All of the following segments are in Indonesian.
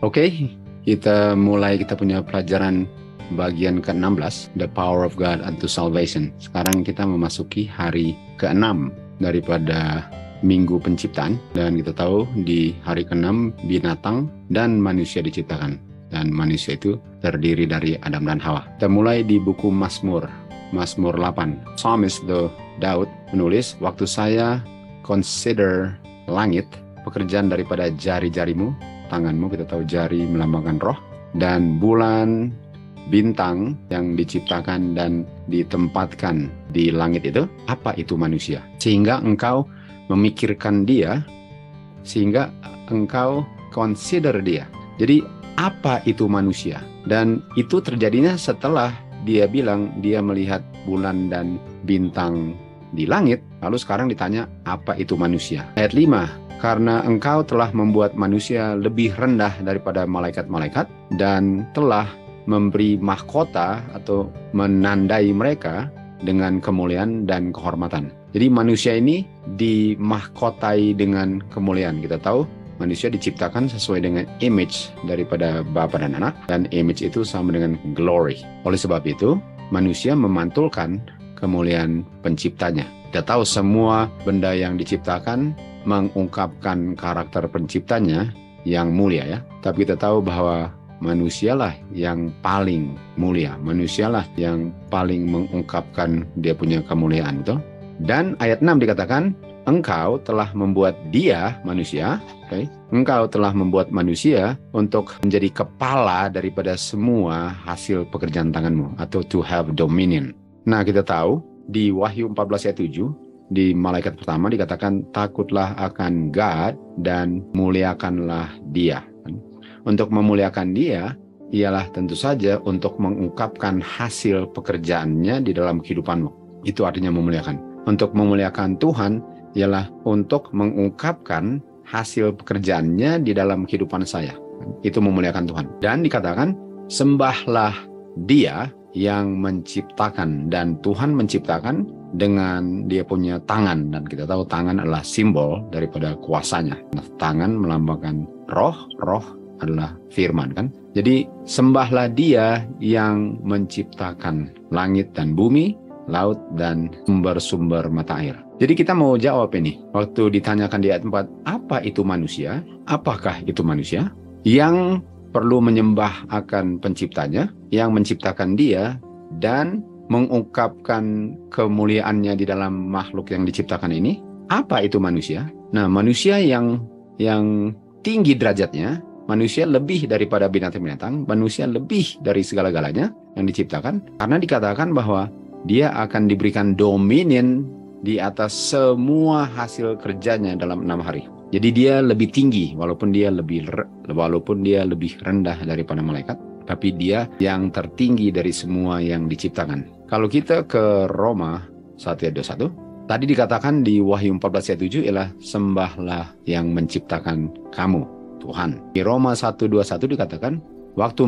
Oke, kita punya pelajaran bagian ke-16, The Power of God unto Salvation. Sekarang kita memasuki hari ke-6 daripada Minggu Penciptaan, dan kita tahu di hari ke-6 binatang dan manusia diciptakan, dan manusia itu terdiri dari Adam dan Hawa. Kita mulai di buku Mazmur 8. Psalmist Daud menulis, "Waktu saya consider langit, pekerjaan daripada jari-jarimu, tanganmu," kita tahu jari melambangkan roh, "dan bulan, bintang yang diciptakan dan ditempatkan di langit itu, apa itu manusia? Sehingga engkau memikirkan dia, sehingga engkau consider dia." Jadi apa itu manusia? Dan itu terjadinya setelah dia bilang dia melihat bulan dan bintang di langit, lalu sekarang ditanya apa itu manusia. Ayat 5, "Karena engkau telah membuat manusia lebih rendah daripada malaikat-malaikat dan telah memberi mahkota atau menandai mereka dengan kemuliaan dan kehormatan." Jadi manusia ini dimahkotai dengan kemuliaan. Kita tahu manusia diciptakan sesuai dengan image daripada Bapa dan Anak, dan image itu sama dengan glory. Oleh sebab itu, manusia memantulkan kemuliaan penciptanya. Kita tahu semua benda yang diciptakan mengungkapkan karakter penciptanya yang mulia, ya. Tapi kita tahu bahwa manusialah yang paling mulia, manusialah yang paling mengungkapkan dia punya kemuliaan itu. Dan ayat 6 dikatakan, "Engkau telah membuat dia," manusia, "engkau telah membuat manusia untuk menjadi kepala daripada semua hasil pekerjaan tanganmu," atau to have dominion. Nah, kita tahu di Wahyu 14 ayat 7, di malaikat pertama dikatakan, "Takutlah akan God dan muliakanlah dia." Untuk memuliakan dia ialah tentu saja untuk mengungkapkan hasil pekerjaannya di dalam kehidupanmu. Itu artinya memuliakan. Untuk memuliakan Tuhan ialah untuk mengungkapkan hasil pekerjaannya di dalam kehidupan saya. Itu memuliakan Tuhan. Dan dikatakan, "Sembahlah dia yang menciptakan," dan Tuhan menciptakan dengan dia punya tangan, dan kita tahu tangan adalah simbol daripada kuasanya. Tangan melambangkan roh adalah firman, kan? Jadi sembahlah dia yang menciptakan langit dan bumi, laut dan sumber-sumber mata air. Jadi kita mau jawab ini. Waktu ditanyakan di ayat 4, apa itu manusia? Apakah itu manusia yang perlu menyembah akan penciptanya, yang menciptakan dia, dan mengungkapkan kemuliaannya di dalam makhluk yang diciptakan ini? Apa itu manusia? Nah, manusia yang tinggi derajatnya, manusia lebih daripada binatang-binatang, manusia lebih dari segala-galanya yang diciptakan, karena dikatakan bahwa dia akan diberikan dominion di atas semua hasil kerjanya dalam 6 hari. Jadi dia lebih tinggi, walaupun dia lebih rendah daripada malaikat, tapi dia yang tertinggi dari semua yang diciptakan. Kalau kita ke Roma 1 ayat 21, tadi dikatakan di Wahyu 14 ayat 7 ialah sembahlah yang menciptakan kamu, Tuhan. Di Roma 1:21 dikatakan, waktu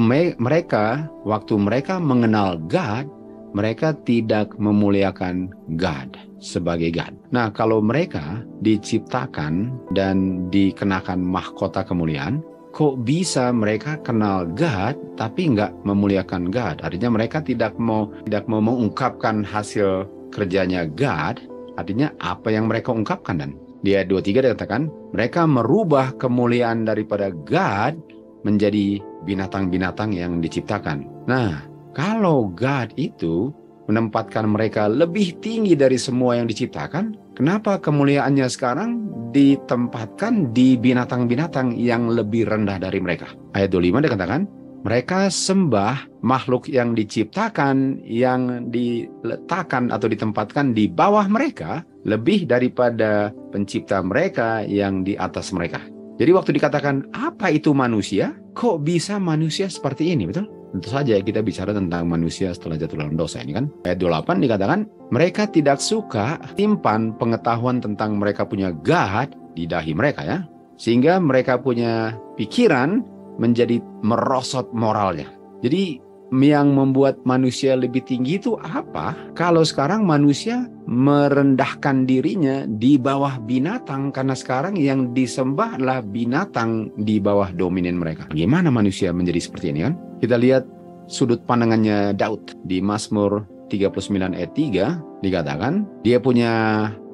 mereka mengenal God, mereka tidak memuliakan God sebagai God. Nah, kalau mereka diciptakan dan dikenakan mahkota kemuliaan, kok bisa mereka kenal God tapi nggak memuliakan God? Artinya mereka tidak mau mengungkapkan hasil kerjanya God. Artinya apa yang mereka ungkapkan? Dan di ayat 23 dikatakan, mereka merubah kemuliaan daripada God menjadi binatang-binatang yang diciptakan. Nah, kalau God itu menempatkan mereka lebih tinggi dari semua yang diciptakan, kenapa kemuliaannya sekarang ditempatkan di binatang-binatang yang lebih rendah dari mereka? Ayat 25 dikatakan, mereka sembah makhluk yang diciptakan, yang diletakkan atau ditempatkan di bawah mereka, lebih daripada pencipta mereka yang di atas mereka. Jadi waktu dikatakan, apa itu manusia? Kok bisa manusia seperti ini, betul? Tentu saja kita bicara tentang manusia setelah jatuh dalam dosa ini, kan? Ayat 28 dikatakan, mereka tidak suka simpan pengetahuan tentang mereka punya God di dahi mereka, ya. Sehingga mereka punya pikiran menjadi merosot moralnya. Jadi yang membuat manusia lebih tinggi itu apa? Kalau sekarang manusia merendahkan dirinya di bawah binatang, karena sekarang yang disembah adalah binatang di bawah dominion mereka. Bagaimana manusia menjadi seperti ini kan? Kita lihat sudut pandangannya Daud di Mazmur 39 ayat 3 dikatakan dia punya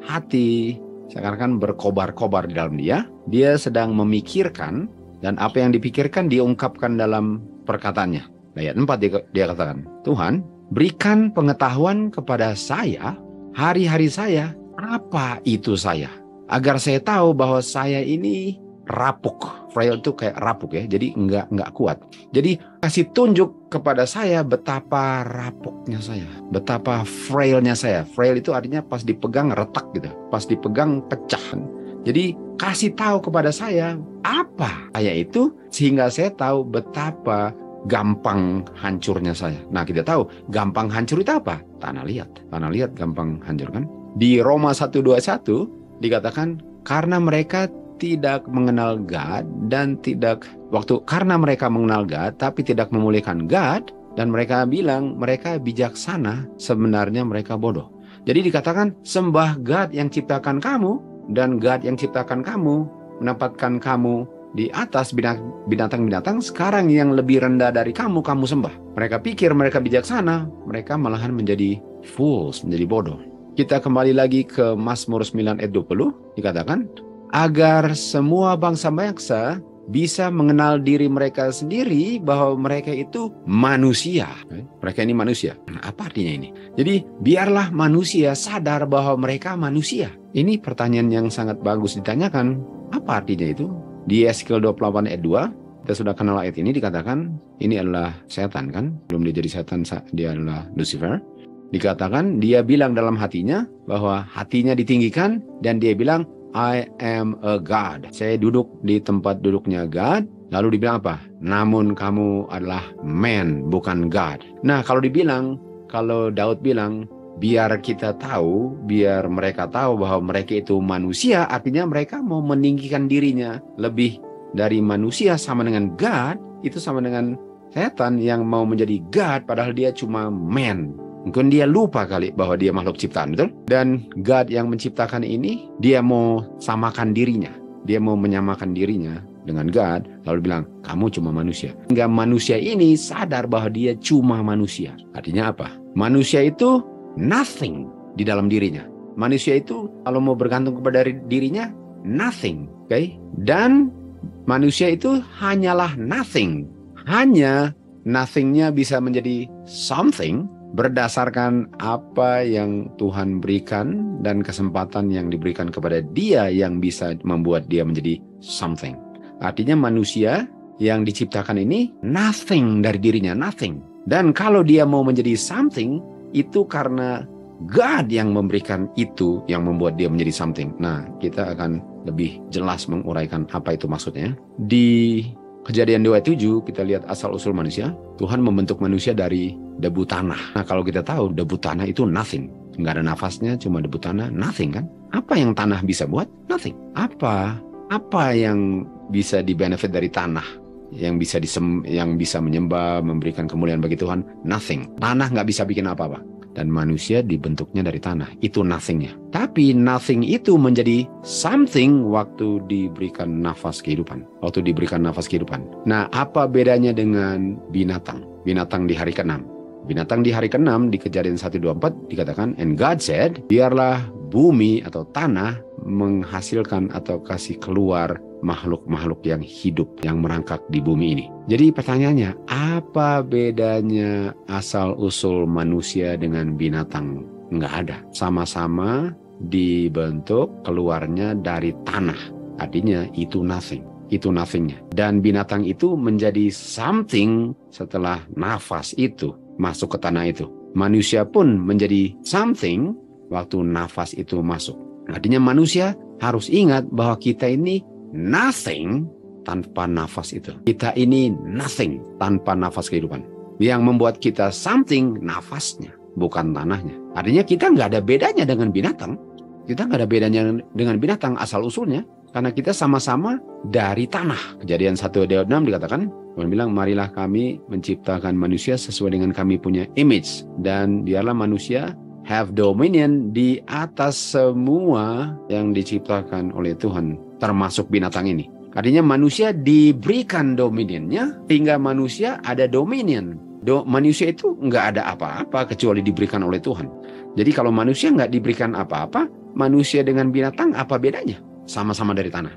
hati seakan-akan berkobar-kobar di dalam dia. Dia sedang memikirkan dan apa yang dipikirkan diungkapkan dalam perkataannya. Ayat 4 dia katakan, Tuhan, berikan pengetahuan kepada saya, hari-hari saya, apa itu saya? Agar saya tahu bahwa saya ini rapuk. Frail itu kayak rapuk ya, jadi nggak kuat. Jadi kasih tunjuk kepada saya betapa rapuknya saya, betapa frailnya saya. Frail itu artinya pas dipegang retak gitu, pas dipegang pecah. Jadi kasih tahu kepada saya apa saya itu, sehingga saya tahu betapa gampang hancurnya saya. Nah, kita tahu gampang hancur itu apa? Tanah liat. Tanah liat gampang hancur kan? Di Roma 1:21 dikatakan karena mereka tidak mengenal God dan karena mereka mengenal God tapi tidak memulihkan God, dan mereka bilang mereka bijaksana, sebenarnya mereka bodoh. Jadi dikatakan sembah God yang ciptakan kamu, dan God yang ciptakan kamu menempatkan kamu di atas binatang-binatang. Sekarang yang lebih rendah dari kamu sembah. Mereka pikir mereka bijaksana, mereka malahan menjadi fools, menjadi bodoh. Kita kembali lagi ke Mazmur 9 ayat 20, dikatakan, agar semua bangsa-bangsa bisa mengenal diri mereka sendiri bahwa mereka itu manusia. Mereka ini manusia. Nah, apa artinya ini? Jadi biarlah manusia sadar bahwa mereka manusia. Ini pertanyaan yang sangat bagus ditanyakan. Apa artinya itu? Di Yeskiel 28 ayat 2, kita sudah kenal ayat ini, dikatakan ini adalah setan kan? Belum dia jadi setan, dia adalah Lucifer. Dikatakan dia bilang dalam hatinya bahwa hatinya ditinggikan dan dia bilang I am a God. Saya duduk di tempat duduknya God. Lalu dibilang apa? Namun kamu adalah man, bukan God. Nah, kalau Daud bilang biar kita tahu, biar mereka tahu bahwa mereka itu manusia, artinya mereka mau meninggikan dirinya lebih dari manusia, sama dengan God, itu sama dengan setan yang mau menjadi God padahal dia cuma man. Mungkin dia lupa kali bahwa dia makhluk ciptaan, betul? Dan God yang menciptakan ini, dia mau samakan dirinya. Dia mau menyamakan dirinya dengan God, lalu bilang, kamu cuma manusia. Hingga manusia ini sadar bahwa dia cuma manusia. Artinya apa? Manusia itu nothing di dalam dirinya. Manusia itu kalau mau bergantung kepada dirinya, nothing. Okay? Dan manusia itu hanyalah nothing. Hanya nothingnya bisa menjadi something berdasarkan apa yang Tuhan berikan dan kesempatan yang diberikan kepada dia yang bisa membuat dia menjadi something. Artinya manusia yang diciptakan ini nothing dari dirinya, nothing. Dan kalau dia mau menjadi something, itu karena God yang memberikan itu yang membuat dia menjadi something. Nah, kita akan lebih jelas menguraikan apa itu maksudnya. Di Kejadian 27 kita lihat asal-usul manusia. Tuhan membentuk manusia dari debu tanah. Nah, kalau kita tahu debu tanah itu nothing. Nggak ada nafasnya, cuma debu tanah, nothing kan? Apa yang tanah bisa buat? Nothing. Apa yang bisa di-benefit dari tanah? Yang bisa menyembah, memberikan kemuliaan bagi Tuhan? Nothing. Tanah nggak bisa bikin apa-apa. Dan manusia dibentuknya dari tanah. Itu nothingnya. Tapi nothing itu menjadi something waktu diberikan nafas kehidupan. Nah, apa bedanya dengan binatang? Binatang di hari ke-6. Binatang di hari ke-6 di Kejadian 1:24 dikatakan, and God said, biarlah bumi atau tanah menghasilkan atau kasih keluar makhluk-makhluk yang hidup, yang merangkak di bumi ini. Jadi pertanyaannya, apa bedanya asal-usul manusia dengan binatang? Nggak ada. Sama-sama dibentuk keluarnya dari tanah. Artinya itu nothing. Itu nothingnya. Dan binatang itu menjadi something setelah nafas itu masuk ke tanah itu. Manusia pun menjadi something waktu nafas itu masuk. Artinya manusia harus ingat bahwa kita ini nothing tanpa nafas itu. Kita ini nothing tanpa nafas kehidupan. Yang membuat kita something, nafasnya, bukan tanahnya. Artinya kita nggak ada bedanya dengan binatang. Kita nggak ada bedanya dengan binatang asal-usulnya. Karena kita sama-sama dari tanah. Kejadian 1:6 dikatakan, Tuhan bilang, marilah kami menciptakan manusia sesuai dengan kami punya image. Dan biarlah manusia have dominion di atas semua yang diciptakan oleh Tuhan, termasuk binatang ini. Artinya manusia diberikan dominionnya, hingga manusia ada dominion. Manusia itu nggak ada apa-apa kecuali diberikan oleh Tuhan. Jadi kalau manusia nggak diberikan apa-apa, manusia dengan binatang apa bedanya? Sama-sama dari tanah,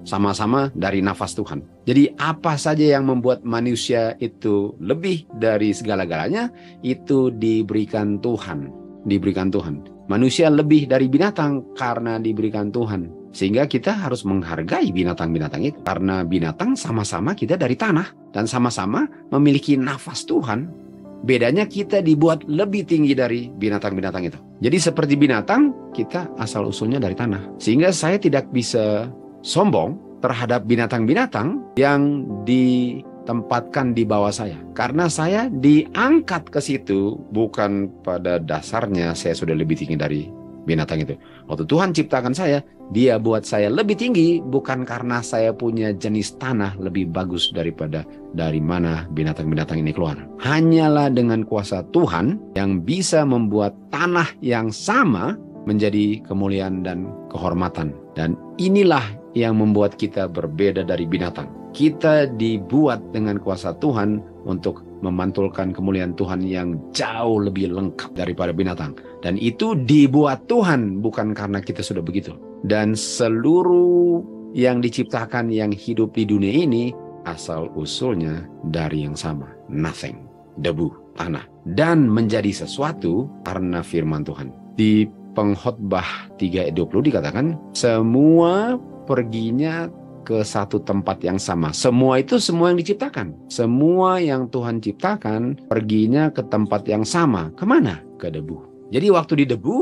sama-sama dari nafas Tuhan. Jadi apa saja yang membuat manusia itu lebih dari segala-galanya, itu diberikan Tuhan. Diberikan Tuhan. Manusia lebih dari binatang karena diberikan Tuhan. Sehingga kita harus menghargai binatang-binatang itu. Karena binatang sama-sama kita dari tanah dan sama-sama memiliki nafas Tuhan. Bedanya kita dibuat lebih tinggi dari binatang-binatang itu. Jadi seperti binatang, kita asal-usulnya dari tanah. Sehingga saya tidak bisa sombong terhadap binatang-binatang yang ditempatkan di bawah saya. Karena saya diangkat ke situ, bukan pada dasarnya saya sudah lebih tinggi dari binatang itu. Waktu Tuhan ciptakan saya, Dia buat saya lebih tinggi, bukan karena saya punya jenis tanah lebih bagus daripada dari mana binatang-binatang ini keluar. Hanyalah dengan kuasa Tuhan yang bisa membuat tanah yang sama menjadi kemuliaan dan kehormatan. Dan inilah yang membuat kita berbeda dari binatang. Kita dibuat dengan kuasa Tuhan untuk memantulkan kemuliaan Tuhan yang jauh lebih lengkap daripada binatang. Dan itu dibuat Tuhan, bukan karena kita sudah begitu. Dan seluruh yang diciptakan yang hidup di dunia ini, asal-usulnya dari yang sama. Nothing. Debu, tanah. Dan menjadi sesuatu karena firman Tuhan. Di Pengkhotbah 3 ayat 20 dikatakan, semua perginya ke satu tempat yang sama. Semua itu semua yang diciptakan. Semua yang Tuhan ciptakan perginya ke tempat yang sama. Kemana? Ke debu. Jadi waktu di debu,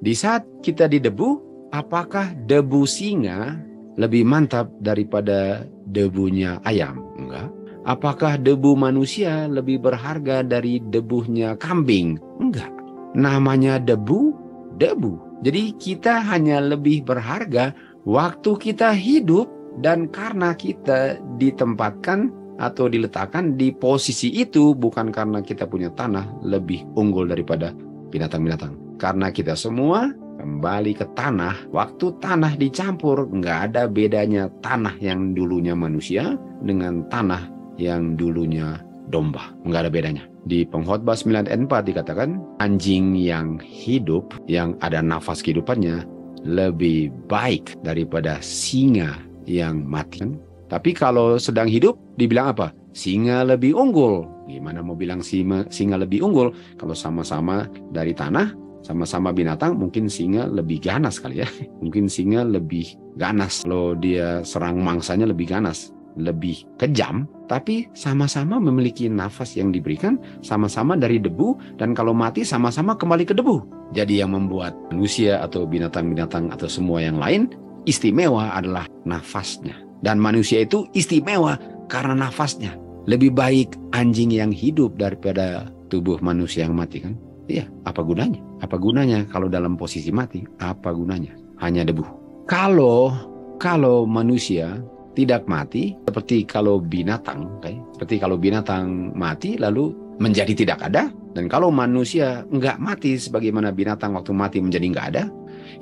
di saat kita di debu, apakah debu singa lebih mantap daripada debunya ayam? Enggak. Apakah debu manusia lebih berharga dari debunya kambing? Enggak. Namanya debu, debu. Jadi kita hanya lebih berharga waktu kita hidup. Dan karena kita ditempatkan atau diletakkan di posisi itu, bukan karena kita punya tanah lebih unggul daripada binatang-binatang. Karena kita semua kembali ke tanah, waktu tanah dicampur, nggak ada bedanya tanah yang dulunya manusia dengan tanah yang dulunya domba. Nggak ada bedanya. Di Pengkhotbah 9 ayat 4 dikatakan, anjing yang hidup, yang ada nafas kehidupannya, lebih baik daripada singa yang mati. Tapi kalau sedang hidup dibilang apa? Singa lebih unggul. Gimana mau bilang singa lebih unggul kalau sama-sama dari tanah, sama-sama binatang? Mungkin singa lebih ganas kali ya. Mungkin singa lebih ganas. Kalau dia serang mangsanya lebih ganas, lebih kejam. Tapi sama-sama memiliki nafas yang diberikan, sama-sama dari debu, dan kalau mati sama-sama kembali ke debu. Jadi yang membuat manusia atau binatang-binatang atau semua yang lain istimewa adalah nafasnya. Dan manusia itu istimewa karena nafasnya. Lebih baik anjing yang hidup daripada tubuh manusia yang mati kan? Iya, apa gunanya? Apa gunanya kalau dalam posisi mati? Apa gunanya? Hanya debu. Kalau manusia tidak mati, seperti kalau binatang, seperti kalau binatang mati lalu menjadi tidak ada, dan kalau manusia nggak mati sebagaimana binatang waktu mati menjadi nggak ada,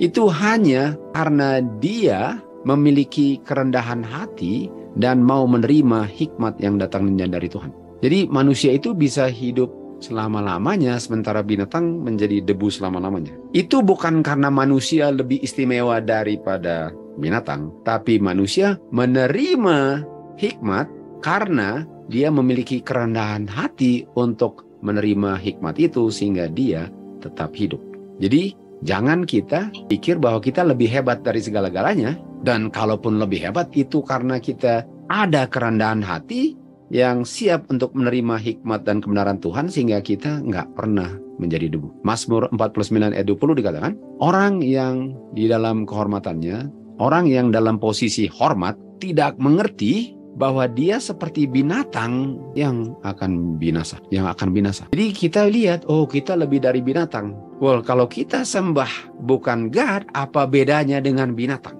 itu hanya karena dia memiliki kerendahan hati dan mau menerima hikmat yang datangnya dari Tuhan. Jadi manusia itu bisa hidup selama-lamanya, sementara binatang menjadi debu selama-lamanya. Itu bukan karena manusia lebih istimewa daripada binatang, tapi manusia menerima hikmat karena dia memiliki kerendahan hati untuk menerima hikmat itu sehingga dia tetap hidup. Jadi jangan kita pikir bahwa kita lebih hebat dari segala-galanya. Dan kalaupun lebih hebat itu karena kita ada kerendahan hati yang siap untuk menerima hikmat dan kebenaran Tuhan sehingga kita nggak pernah menjadi debu. Mazmur 49 ayat 20 dikatakan, orang yang di dalam kehormatannya, orang yang dalam posisi hormat tidak mengerti bahwa dia seperti binatang yang akan binasa, Jadi kita lihat, oh kita lebih dari binatang. Well, kalau kita sembah bukan God, apa bedanya dengan binatang?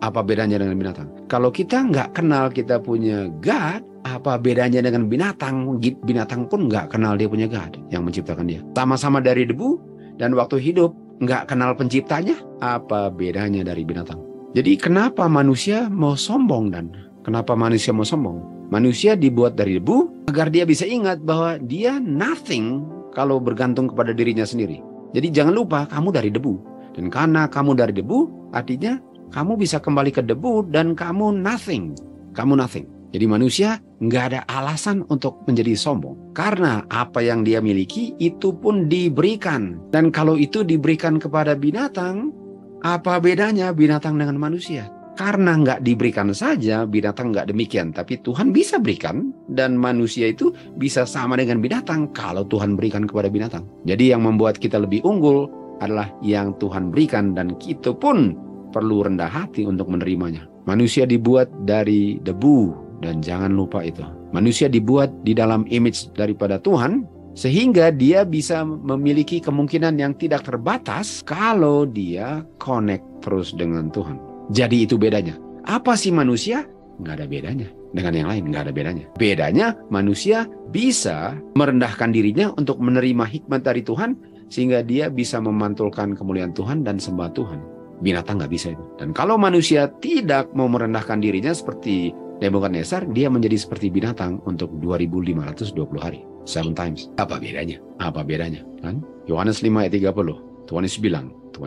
Apa bedanya dengan binatang? Kalau kita nggak kenal kita punya God, Apa bedanya dengan binatang? Binatang pun nggak kenal dia punya God yang menciptakan dia. Sama-sama dari debu, dan waktu hidup nggak kenal penciptanya. Apa bedanya dari binatang? Jadi kenapa manusia mau sombong, dan kenapa manusia mau sombong? Manusia dibuat dari debu agar dia bisa ingat bahwa dia nothing kalau bergantung kepada dirinya sendiri. Jadi jangan lupa kamu dari debu. Dan karena kamu dari debu, artinya kamu bisa kembali ke debu dan kamu nothing. Kamu nothing. Jadi manusia nggak ada alasan untuk menjadi sombong. Karena apa yang dia miliki itu pun diberikan. Dan kalau itu diberikan kepada binatang, apa bedanya binatang dengan manusia? Karena nggak diberikan saja, binatang nggak demikian. Tapi Tuhan bisa berikan, dan manusia itu bisa sama dengan binatang kalau Tuhan berikan kepada binatang. Jadi yang membuat kita lebih unggul adalah yang Tuhan berikan, dan kita pun perlu rendah hati untuk menerimanya. Manusia dibuat dari debu, dan jangan lupa itu. Manusia dibuat di dalam image daripada Tuhan, sehingga dia bisa memiliki kemungkinan yang tidak terbatas kalau dia connect terus dengan Tuhan. Jadi itu bedanya. Apa sih manusia? Nggak ada bedanya. Dengan yang lain nggak ada bedanya. Bedanya manusia bisa merendahkan dirinya untuk menerima hikmat dari Tuhan, sehingga dia bisa memantulkan kemuliaan Tuhan dan sembah Tuhan. Binatang nggak bisa itu. Dan kalau manusia tidak mau merendahkan dirinya seperti Nebukadnezar, dia menjadi seperti binatang untuk 2520 hari. 7 times. Apa bedanya? Apa bedanya? Kan? Yohanes 5 ayat 30. Tuhan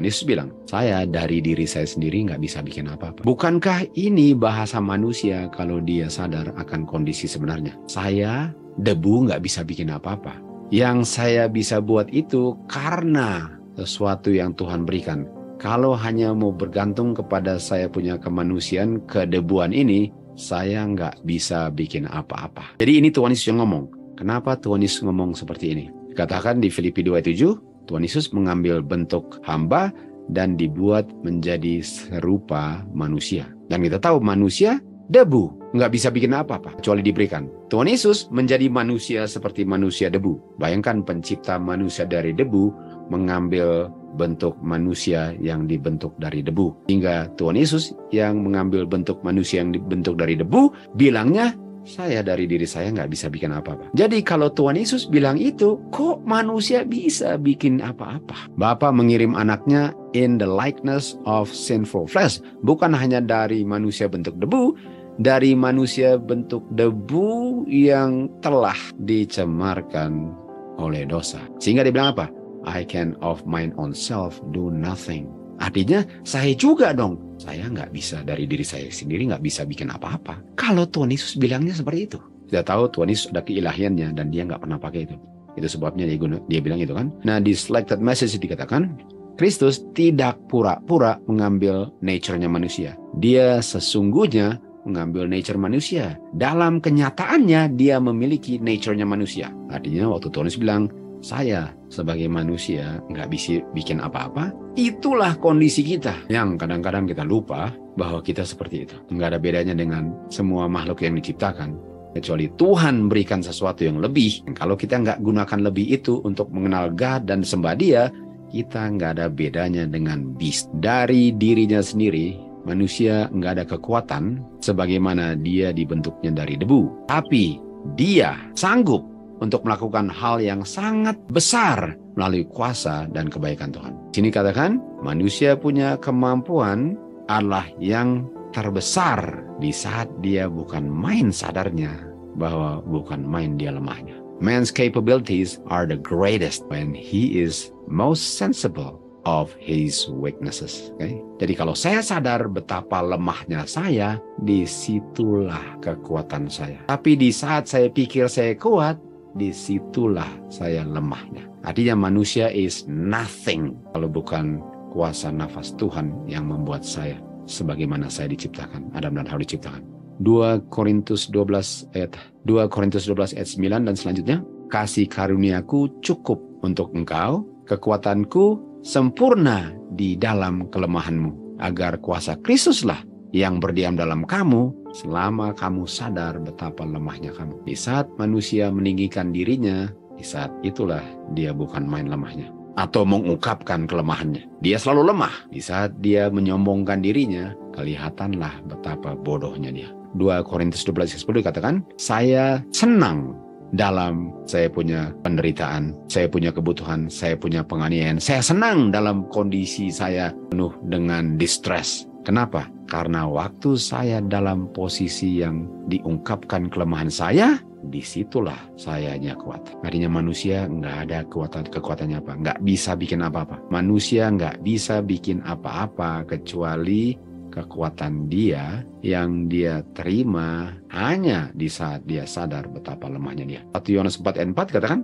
Yesus bilang, saya dari diri saya sendiri nggak bisa bikin apa-apa. Bukankah ini bahasa manusia kalau dia sadar akan kondisi sebenarnya? Saya debu nggak bisa bikin apa-apa. Yang saya bisa buat itu karena sesuatu yang Tuhan berikan. Kalau hanya mau bergantung kepada saya punya kemanusiaan, kedebuan ini, saya nggak bisa bikin apa-apa. Jadi ini Tuhan Yesus yang ngomong. Kenapa Tuhan Yesus ngomong seperti ini? Dikatakan di Filipi 2:7, Tuhan Yesus mengambil bentuk hamba dan dibuat menjadi serupa manusia. Dan kita tahu manusia debu, nggak bisa bikin apa-apa kecuali diberikan. Tuhan Yesus menjadi manusia seperti manusia debu. Bayangkan pencipta manusia dari debu mengambil bentuk manusia yang dibentuk dari debu. Hingga Tuhan Yesus yang mengambil bentuk manusia yang dibentuk dari debu, bilangnya, saya dari diri saya nggak bisa bikin apa-apa. Jadi kalau Tuhan Yesus bilang itu, kok manusia bisa bikin apa-apa? Bapa mengirim anaknya in the likeness of sinful flesh. Bukan hanya dari manusia bentuk debu, dari manusia bentuk debu yang telah dicemarkan oleh dosa. Sehingga dia bilang apa? I can of mine own self do nothing. Artinya saya juga dong. Saya nggak bisa dari diri saya sendiri nggak bisa bikin apa-apa. Kalau Tuhan Yesus bilangnya seperti itu. Kita tahu Tuhan Yesus ada keilahiannya dan dia nggak pernah pakai itu. Itu sebabnya dia bilang itu kan. Nah di selected message dikatakan, Kristus tidak pura-pura mengambil nature-nya manusia. Dia sesungguhnya mengambil nature manusia. Dalam kenyataannya dia memiliki nature-nya manusia. Artinya waktu Tuhan Yesus bilang, saya sebagai manusia nggak bisa bikin apa-apa. Itulah kondisi kita yang kadang-kadang kita lupa bahwa kita seperti itu. Nggak ada bedanya dengan semua makhluk yang diciptakan. Kecuali Tuhan berikan sesuatu yang lebih. Kalau kita nggak gunakan lebih itu untuk mengenal God dan sembah Dia, kita nggak ada bedanya dengan beast. Dari dirinya sendiri, manusia nggak ada kekuatan sebagaimana dia dibentuknya dari debu. Tapi dia sanggup untuk melakukan hal yang sangat besar melalui kuasa dan kebaikan Tuhan. Sini katakan, manusia punya kemampuan adalah yang terbesar di saat dia bukan main sadarnya bahwa bukan main dia lemahnya. Man's capabilities are the greatest when he is most sensible of his weaknesses. Okay? Jadi kalau saya sadar betapa lemahnya saya, disitulah kekuatan saya. Tapi di saat saya pikir saya kuat, disitulah saya lemahnya. Artinya manusia is nothing kalau bukan kuasa nafas Tuhan yang membuat saya sebagaimana saya diciptakan, Adam dan Hawa diciptakan. 2 Korintus 12 ayat 9 dan selanjutnya, kasih karuniaku cukup untuk engkau, kekuatanku sempurna di dalam kelemahanmu, agar kuasa Kristuslah yang berdiam dalam kamu selama kamu sadar betapa lemahnya kamu. Di saat manusia meninggikan dirinya, di saat itulah dia bukan main lemahnya atau mengungkapkan kelemahannya. Dia selalu lemah. Di saat dia menyombongkan dirinya, kelihatanlah betapa bodohnya dia. 2 Korintus 12:10 dikatakan, saya senang dalam saya punya penderitaan, saya punya kebutuhan, saya punya penganiayaan. Saya senang dalam kondisi saya penuh dengan distress. Kenapa? Karena waktu saya dalam posisi yang diungkapkan kelemahan saya, disitulah sayanya kuat. Artinya manusia nggak ada kekuatannya apa, nggak bisa bikin apa-apa. Manusia nggak bisa bikin apa-apa kecuali kekuatan dia yang dia terima hanya di saat dia sadar betapa lemahnya dia. 1 Yohanes 4:4 katakan,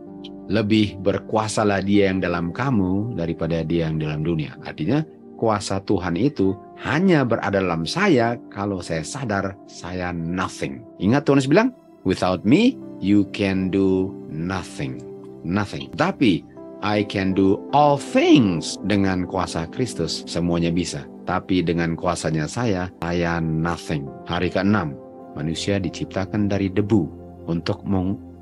lebih berkuasalah dia yang dalam kamu daripada dia yang dalam dunia. Artinya kuasa Tuhan itu hanya berada dalam saya kalau saya sadar saya nothing. Ingat Tuhan bilang, without me you can do nothing. Nothing. Tapi I can do all things dengan kuasa Kristus. Semuanya bisa. Tapi dengan kuasanya saya nothing. Hari ke-6, manusia diciptakan dari debu untuk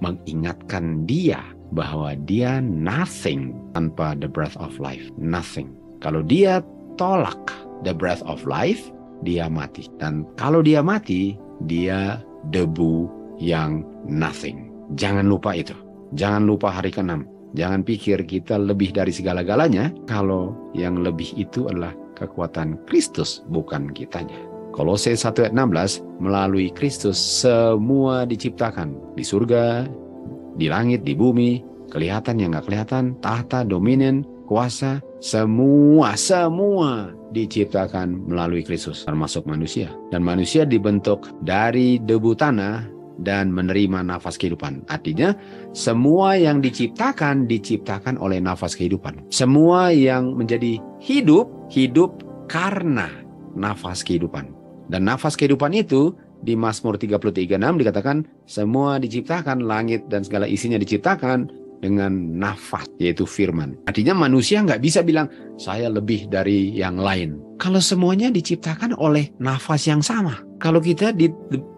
mengingatkan dia bahwa dia nothing tanpa the breath of life. Nothing. Kalau dia tolak the breath of life, dia mati. Dan kalau dia mati, dia debu yang nothing. Jangan lupa itu. Jangan lupa hari ke-6. Jangan pikir kita lebih dari segala-galanya kalau yang lebih itu adalah kekuatan Kristus, bukan kitanya. Kolose 1:16, melalui Kristus semua diciptakan. Di surga, di langit, di bumi, kelihatan yang nggak kelihatan, tahta, dominion, kuasa, semua diciptakan melalui Kristus, termasuk manusia. Dan manusia dibentuk dari debu tanah dan menerima nafas kehidupan. Artinya, semua yang diciptakan oleh nafas kehidupan. Semua yang menjadi hidup karena nafas kehidupan. Dan nafas kehidupan itu di Mazmur 33:6 dikatakan, semua diciptakan, langit dan segala isinya diciptakan dengan nafas, yaitu firman. Artinya manusia nggak bisa bilang, saya lebih dari yang lain. Kalau semuanya diciptakan oleh nafas yang sama. Kalau kita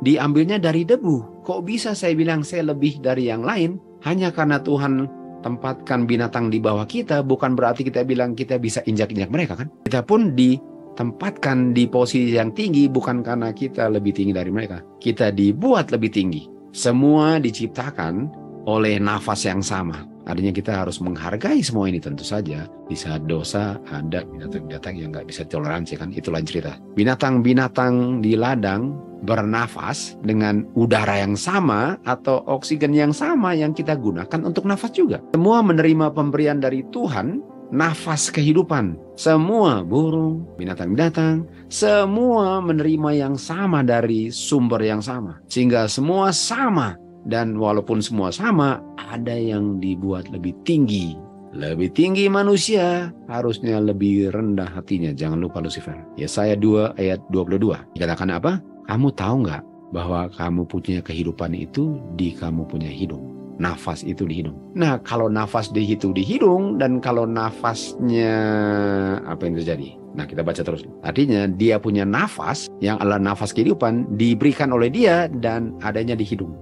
diambilnya dari debu, kok bisa saya bilang saya lebih dari yang lain? Hanya karena Tuhan tempatkan binatang di bawah kita, bukan berarti kita bilang kita bisa injak-injak mereka kan? Kita pun ditempatkan di posisi yang tinggi, bukan karena kita lebih tinggi dari mereka. Kita dibuat lebih tinggi. Semua diciptakan oleh nafas yang sama. Artinya kita harus menghargai semua ini. Tentu saja di saat dosa ada binatang-binatang yang nggak bisa toleransi kan, itu lain cerita. Binatang-binatang di ladang bernafas dengan udara yang sama atau oksigen yang sama yang kita gunakan untuk nafas juga. Semua menerima pemberian dari Tuhan, nafas kehidupan. Semua burung, binatang-binatang, semua menerima yang sama dari sumber yang sama. Sehingga semua sama. Dan walaupun semua sama, ada yang dibuat lebih tinggi. Lebih tinggi manusia, harusnya lebih rendah hatinya. Jangan lupa Lucifer. Yesaya 2:22. Dikatakan apa? Kamu tahu nggak bahwa kamu punya kehidupan itu di kamu punya hidung. Nafas itu di hidung. Nah, kalau nafas di hidung dan kalau nafasnya, apa yang terjadi? Nah, kita baca terus. Artinya dia punya nafas yang adalah nafas kehidupan diberikan oleh dia dan adanya di hidung.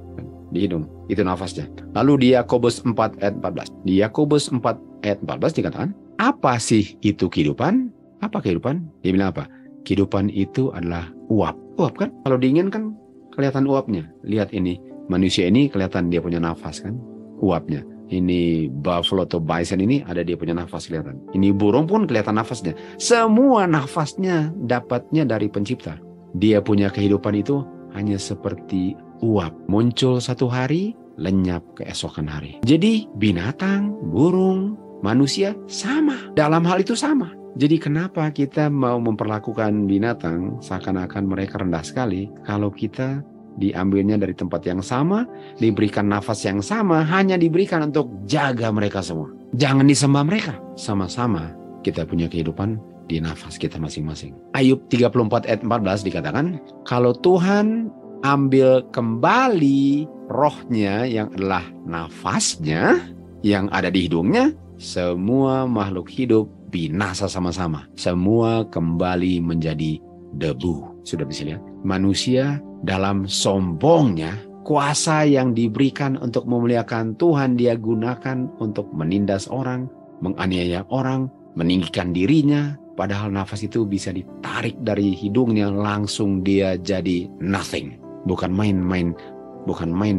Di hidung, itu nafasnya. Lalu di Yakobus 4:14. Di Yakobus 4:14 dikatakan, apa sih itu kehidupan? Apa kehidupan? Dia bilang apa? Kehidupan itu adalah uap. Uap kan? Kalau dingin kan kelihatan uapnya. Lihat ini, manusia ini kelihatan dia punya nafas kan? Uapnya. Ini buffalo atau bison ini ada dia punya nafas kelihatan. Ini burung pun kelihatan nafasnya. Semua nafasnya dapatnya dari pencipta. Dia punya kehidupan itu hanya seperti uap. Muncul satu hari, lenyap keesokan hari. Jadi binatang, burung, manusia sama. Dalam hal itu sama. Jadi kenapa kita mau memperlakukan binatang seakan-akan mereka rendah sekali kalau kita diambilnya dari tempat yang sama, diberikan nafas yang sama, hanya diberikan untuk jaga mereka semua. Jangan disembah mereka. Sama-sama kita punya kehidupan di nafas kita masing-masing. Ayub 34:14 dikatakan, kalau Tuhan ambil kembali rohnya yang adalah nafasnya yang ada di hidungnya, semua makhluk hidup binasa sama-sama. Semua kembali menjadi debu. Sudah bisa lihat? Manusia dalam sombongnya, kuasa yang diberikan untuk memuliakan Tuhan dia gunakan untuk menindas orang, menganiaya orang, meninggikan dirinya. Padahal nafas itu bisa ditarik dari hidungnya, langsung dia jadi nothing. Bukan main-main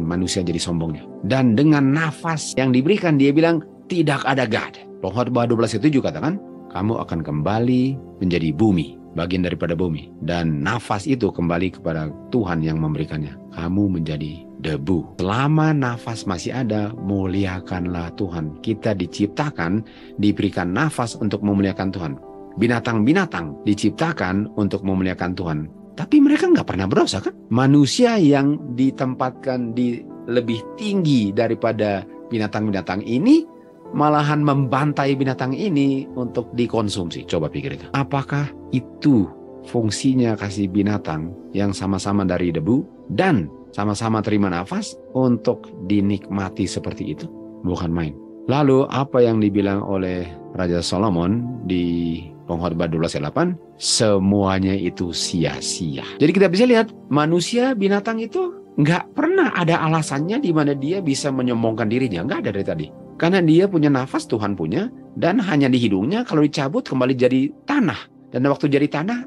manusia jadi sombongnya. Dan dengan nafas yang diberikan, dia bilang, tidak ada God. Pengkhotbah 12:7 katakan, kamu akan kembali menjadi bumi, bagian daripada bumi. Dan nafas itu kembali kepada Tuhan yang memberikannya. Kamu menjadi debu. Selama nafas masih ada, muliakanlah Tuhan. Kita diciptakan, diberikan nafas untuk memuliakan Tuhan. Binatang-binatang diciptakan untuk memuliakan Tuhan. Tapi mereka nggak pernah berdosa kan? Manusia yang ditempatkan di lebih tinggi daripada binatang-binatang ini malahan membantai binatang ini untuk dikonsumsi. Coba pikir itu. Apakah itu fungsinya kasih binatang yang sama-sama dari debu dan sama-sama terima nafas untuk dinikmati seperti itu? Bukan main. Lalu apa yang dibilang oleh Raja Solomon di Pengkhotbah 12:8, semuanya itu sia-sia. Jadi kita bisa lihat manusia, binatang itu nggak pernah ada alasannya di mana dia bisa menyombongkan dirinya. Nggak ada dari tadi. Karena dia punya nafas, Tuhan punya, dan hanya di hidungnya kalau dicabut kembali jadi tanah. Dan waktu jadi tanah,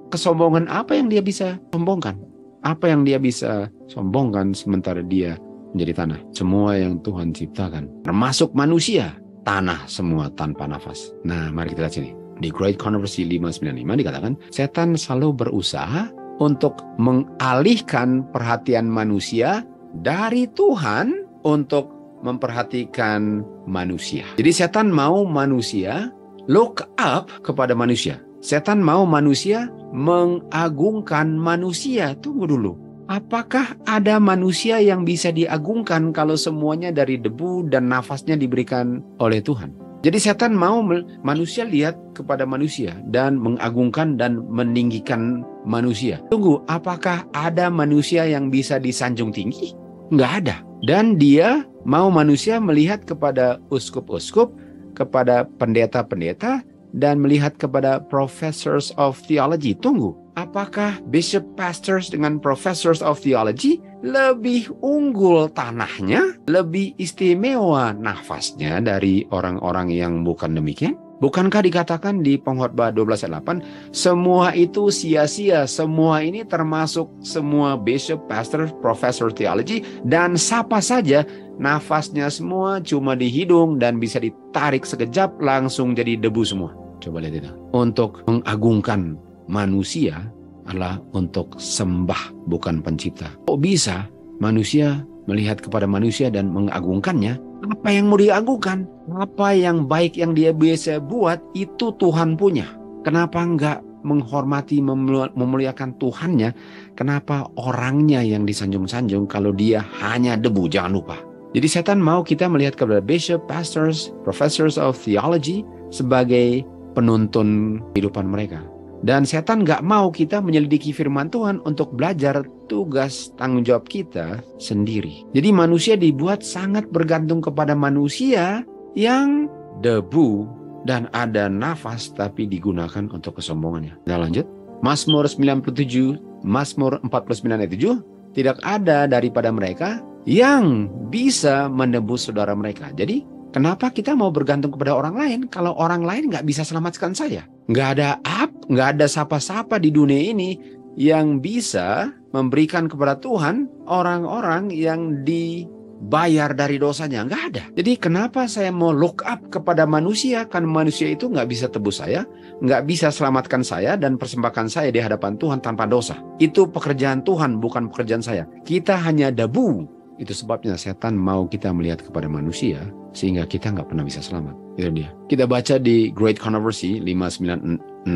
kesombongan apa yang dia bisa sombongkan? Apa yang dia bisa sombongkan sementara dia menjadi tanah? Semua yang Tuhan ciptakan, termasuk manusia, tanah semua tanpa nafas. Nah, mari kita lihat sini. Di Great Controversy 595 dikatakan, setan selalu berusaha untuk mengalihkan perhatian manusia dari Tuhan untuk memperhatikan manusia. Jadi setan mau manusia look up kepada manusia. Setan mau manusia mengagungkan manusia. Tunggu dulu. Apakah ada manusia yang bisa diagungkan kalau semuanya dari debu dan nafasnya diberikan oleh Tuhan? Jadi setan mau manusia lihat kepada manusia dan mengagungkan dan meninggikan manusia. Tunggu, apakah ada manusia yang bisa disanjung tinggi? Nggak ada. Dan dia mau manusia melihat kepada uskup-uskup, kepada pendeta-pendeta, dan melihat kepada professors of theology. Tunggu, apakah bishop pastors dengan professors of theology lebih unggul tanahnya, lebih istimewa nafasnya dari orang-orang yang bukan demikian? Bukankah dikatakan di Pengkhotbah 12:8, semua itu sia-sia, semua ini termasuk semua bishop, pastor, professor theology, dan siapa saja nafasnya semua cuma di hidung dan bisa ditarik sekejap langsung jadi debu semua. Coba lihat itu. Untuk mengagungkan manusia adalah untuk sembah, bukan pencipta. Kok bisa manusia melihat kepada manusia dan mengagungkannya? Apa yang mau diagungkan? Apa yang baik yang dia biasa buat itu Tuhan punya. Kenapa enggak menghormati, memuliakan Tuhannya? Kenapa orangnya yang disanjung-sanjung kalau dia hanya debu? Jangan lupa. Jadi setan mau kita melihat kepada bishop, pastors, professors of theology sebagai penuntun kehidupan mereka. Dan setan nggak mau kita menyelidiki firman Tuhan untuk belajar tugas tanggung jawab kita sendiri. Jadi manusia dibuat sangat bergantung kepada manusia yang debu dan ada nafas tapi digunakan untuk kesombongannya. Kita lanjut. Mazmur 97, Mazmur 49:7, tidak ada daripada mereka yang bisa menebus saudara mereka. Jadi kenapa kita mau bergantung kepada orang lain kalau orang lain nggak bisa selamatkan saya? Nggak ada siapa-siapa di dunia ini yang bisa memberikan kepada Tuhan orang-orang yang dibayar dari dosanya. Nggak ada. Jadi kenapa saya mau look up kepada manusia? Karena manusia itu nggak bisa tebus saya, nggak bisa selamatkan saya dan persembahkan saya di hadapan Tuhan tanpa dosa. Itu pekerjaan Tuhan, bukan pekerjaan saya. Kita hanya debu. Itu sebabnya setan mau kita melihat kepada manusia sehingga kita nggak pernah bisa selamat. Itu dia. Kita baca di Great Controversy 596,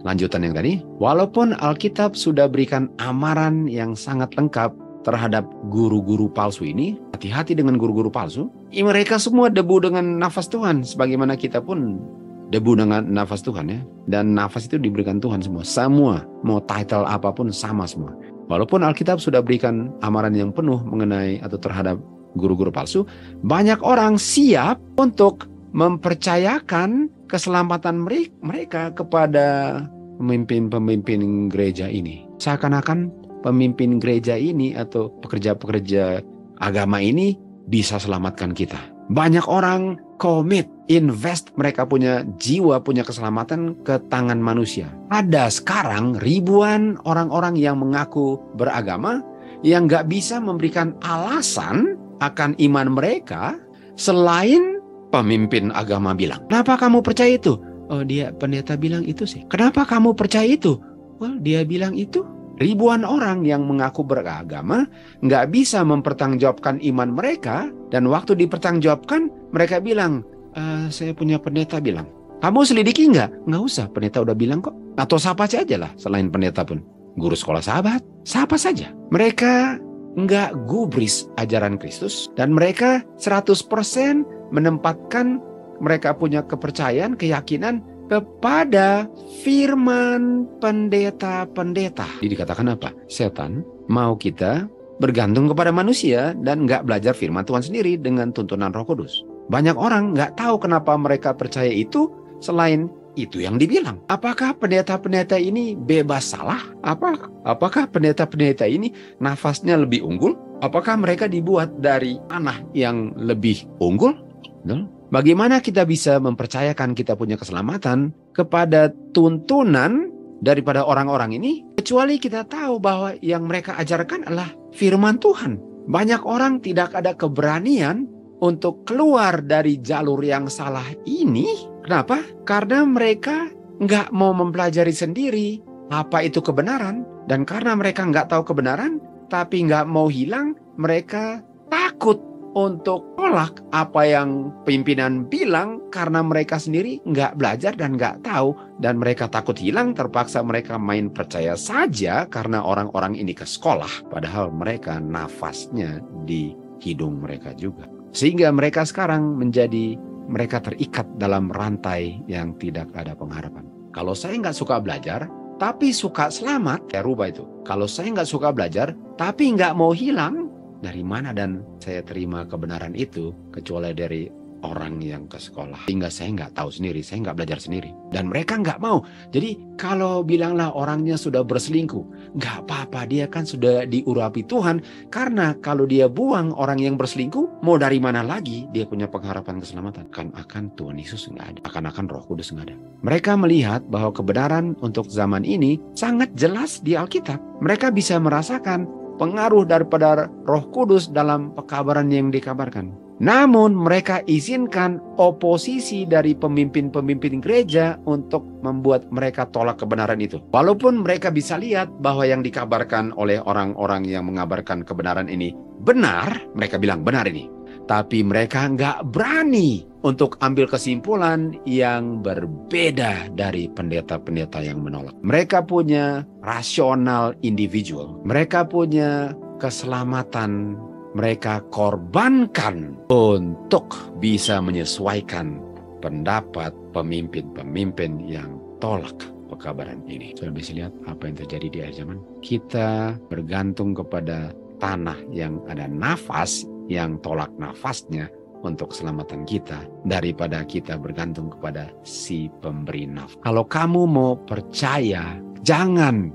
lanjutan yang tadi. Walaupun Alkitab sudah berikan amaran yang sangat lengkap terhadap guru-guru palsu ini, hati-hati dengan guru-guru palsu. Mereka semua debu dengan nafas Tuhan, sebagaimana kita pun debu dengan nafas Tuhan ya. Dan nafas itu diberikan Tuhan semua. Semua, mau title apapun sama semua. Walaupun Alkitab sudah berikan amaran yang penuh mengenai atau terhadap guru-guru palsu, banyak orang siap untuk mempercayakan keselamatan mereka kepada pemimpin-pemimpin gereja ini. Seakan-akan pemimpin gereja ini atau pekerja-pekerja agama ini bisa selamatkan kita. Banyak orang komit, invest mereka punya jiwa, punya keselamatan ke tangan manusia. Ada sekarang ribuan orang-orang yang mengaku beragama yang nggak bisa memberikan alasan akan iman mereka selain pemimpin agama bilang. Kenapa kamu percaya itu? Oh, dia pendeta bilang itu sih. Kenapa kamu percaya itu? Well, dia bilang itu. Ribuan orang yang mengaku beragama nggak bisa mempertanggungjawabkan iman mereka, dan waktu dipertanggungjawabkan mereka bilang, saya punya pendeta bilang. Kamu selidiki nggak? Nggak usah, pendeta udah bilang kok. Atau siapa saja lah selain pendeta pun. Guru sekolah sahabat, siapa saja. Mereka nggak gubris ajaran Kristus, dan mereka 100% menempatkan mereka punya kepercayaan, keyakinan kepada firman pendeta-pendeta. Jadi dikatakan apa? Setan mau kita bergantung kepada manusia dan nggak belajar firman Tuhan sendiri dengan tuntunan Roh Kudus. Banyak orang nggak tahu kenapa mereka percaya itu selain itu yang dibilang. Apakah pendeta-pendeta ini bebas salah? Apakah pendeta-pendeta ini nafasnya lebih unggul? Apakah mereka dibuat dari tanah yang lebih unggul? Bagaimana kita bisa mempercayakan kita punya keselamatan kepada tuntunan daripada orang-orang ini, kecuali kita tahu bahwa yang mereka ajarkan adalah firman Tuhan. Banyak orang tidak ada keberanian untuk keluar dari jalur yang salah ini. Kenapa? Karena mereka nggak mau mempelajari sendiri apa itu kebenaran. Dan karena mereka nggak tahu kebenaran, tapi nggak mau hilang, mereka takut untuk tolak apa yang pimpinan bilang karena mereka sendiri nggak belajar dan nggak tahu. Dan mereka takut hilang, terpaksa mereka main percaya saja karena orang-orang ini ke sekolah. Padahal mereka nafasnya di hidung mereka juga. Sehingga mereka sekarang mereka terikat dalam rantai yang tidak ada pengharapan. Kalau saya nggak suka belajar, tapi suka selamat, ya rubah itu. Kalau saya nggak suka belajar, tapi nggak mau hilang, dari mana dan saya terima kebenaran itu kecuali dari orang yang ke sekolah. Sehingga saya nggak tahu sendiri, saya nggak belajar sendiri. Dan mereka nggak mau. Jadi kalau bilanglah orangnya sudah berselingkuh, nggak apa-apa, dia kan sudah diurapi Tuhan. Karena kalau dia buang orang yang berselingkuh, mau dari mana lagi dia punya pengharapan keselamatan? Akan Tuhan Yesus nggak ada, akan Roh Kudus nggak ada. Mereka melihat bahwa kebenaran untuk zaman ini sangat jelas di Alkitab. Mereka bisa merasakan pengaruh daripada Roh Kudus dalam pekabaran yang dikabarkan. Namun mereka izinkan oposisi dari pemimpin-pemimpin gereja untuk membuat mereka tolak kebenaran itu. Walaupun mereka bisa lihat bahwa yang dikabarkan oleh orang-orang yang mengabarkan kebenaran ini benar, mereka bilang benar ini. Tapi mereka nggak berani untuk ambil kesimpulan yang berbeda dari pendeta-pendeta yang menolak. Mereka punya rasional individual. Mereka punya keselamatan. Mereka korbankan untuk bisa menyesuaikan pendapat pemimpin-pemimpin yang tolak pekabaran ini. Sudah bisa lihat apa yang terjadi di akhir zaman? Kita bergantung kepada tanah yang ada nafas, yang tolak nafasnya untuk keselamatan kita, daripada kita bergantung kepada si pemberi nafas. Kalau kamu mau percaya, jangan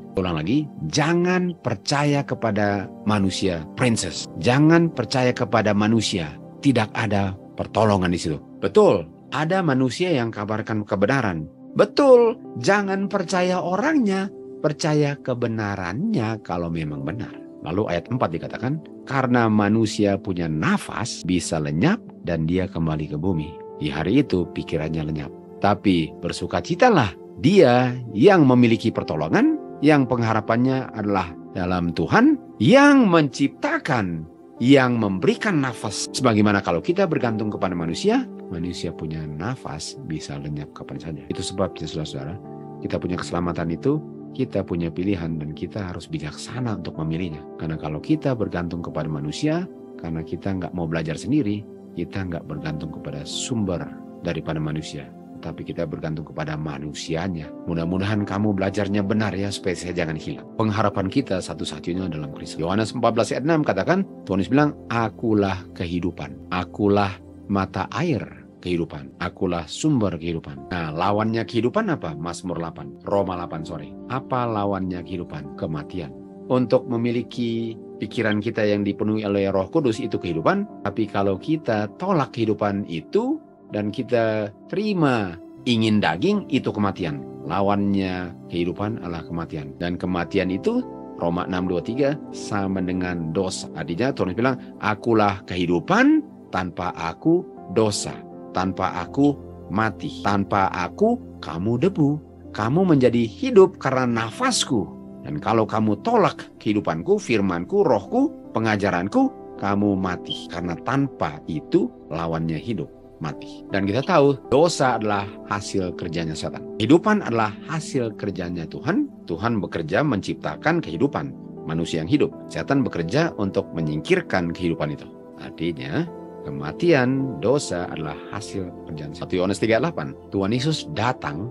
percaya kepada manusia princess. Jangan percaya kepada manusia. Tidak ada pertolongan di situ. Betul, ada manusia yang kabarkan kebenaran. Betul, jangan percaya orangnya, percaya kebenarannya kalau memang benar. Lalu ayat 4 dikatakan, karena manusia punya nafas, bisa lenyap dan dia kembali ke bumi. Di hari itu pikirannya lenyap. Tapi bersukacitalah dia yang memiliki pertolongan, yang pengharapannya adalah dalam Tuhan, yang menciptakan, yang memberikan nafas. Sebagaimana kalau kita bergantung kepada manusia, manusia punya nafas bisa lenyap kapan saja. Itu sebabnya saudara-saudara, kita punya keselamatan itu, kita punya pilihan dan kita harus bijaksana untuk memilihnya. Karena kalau kita bergantung kepada manusia, karena kita nggak mau belajar sendiri, kita nggak bergantung kepada sumber daripada manusia, tapi kita bergantung kepada manusianya. Mudah-mudahan kamu belajarnya benar ya, supaya saya jangan hilang. Pengharapan kita satu-satunya dalam Kristus. Yohanes 14 ayat 6 katakan, Tuhan Yesus bilang, akulah kehidupan, akulah mata air kehidupan, akulah sumber kehidupan. Nah, lawannya kehidupan apa? Mazmur 8, Roma 8 sore. Apa lawannya kehidupan? Kematian. Untuk memiliki pikiran kita yang dipenuhi oleh Roh Kudus itu kehidupan, tapi kalau kita tolak kehidupan itu dan kita terima ingin daging, itu kematian. Lawannya kehidupan adalah kematian. Dan kematian itu Roma 6:23 sama dengan dosa. Artinya Tuhan bilang, akulah kehidupan, tanpa aku dosa. Tanpa aku mati. Tanpa aku kamu debu. Kamu menjadi hidup karena nafasku. Dan kalau kamu tolak kehidupanku, firmanku, rohku, pengajaranku, kamu mati. Karena tanpa itu lawannya hidup, mati. Dan kita tahu dosa adalah hasil kerjanya setan. Kehidupan adalah hasil kerjanya Tuhan. Tuhan bekerja menciptakan kehidupan manusia yang hidup. Setan bekerja untuk menyingkirkan kehidupan itu. Artinya kematian, dosa adalah hasil kerjaan setan. 1 Yohanes 3:8. Tuhan Yesus datang,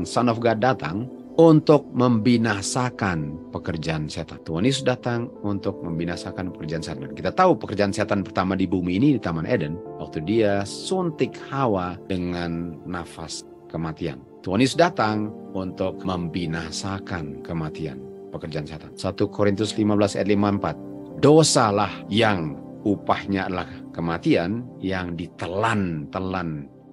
Son of God datang untuk membinasakan pekerjaan setan. Tuhan Yesus datang untuk membinasakan pekerjaan setan. Kita tahu pekerjaan setan pertama di bumi ini di Taman Eden, waktu dia suntik Hawa dengan nafas kematian. Tuhan Yesus datang untuk membinasakan kematian, pekerjaan setan. 1 Korintus 15 ayat 54. Dosalah yang upahnya adalah kematian yang ditelan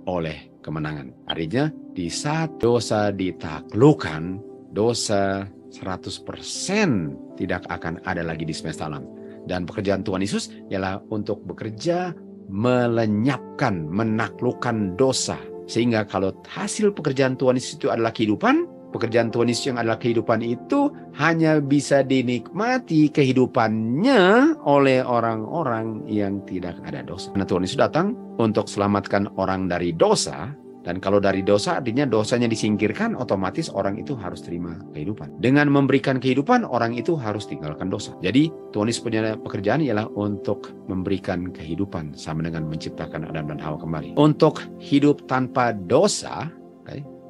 oleh kemenangan. Artinya di saat dosa ditaklukkan, dosa 100% tidak akan ada lagi di semesta alam. Dan pekerjaan Tuhan Yesus ialah untuk bekerja melenyapkan, menaklukkan dosa. Sehingga kalau hasil pekerjaan Tuhan Yesus itu adalah kehidupan, pekerjaan Tuhan Yesus yang adalah kehidupan itu hanya bisa dinikmati kehidupannya oleh orang-orang yang tidak ada dosa. Karena Tuhan Yesus datang untuk selamatkan orang dari dosa. Dan kalau dari dosa, artinya dosanya disingkirkan, otomatis orang itu harus terima kehidupan. Dengan memberikan kehidupan, orang itu harus tinggalkan dosa. Jadi Tuhan Yesus punya pekerjaan ialah untuk memberikan kehidupan, sama dengan menciptakan Adam dan Hawa kembali. Untuk hidup tanpa dosa,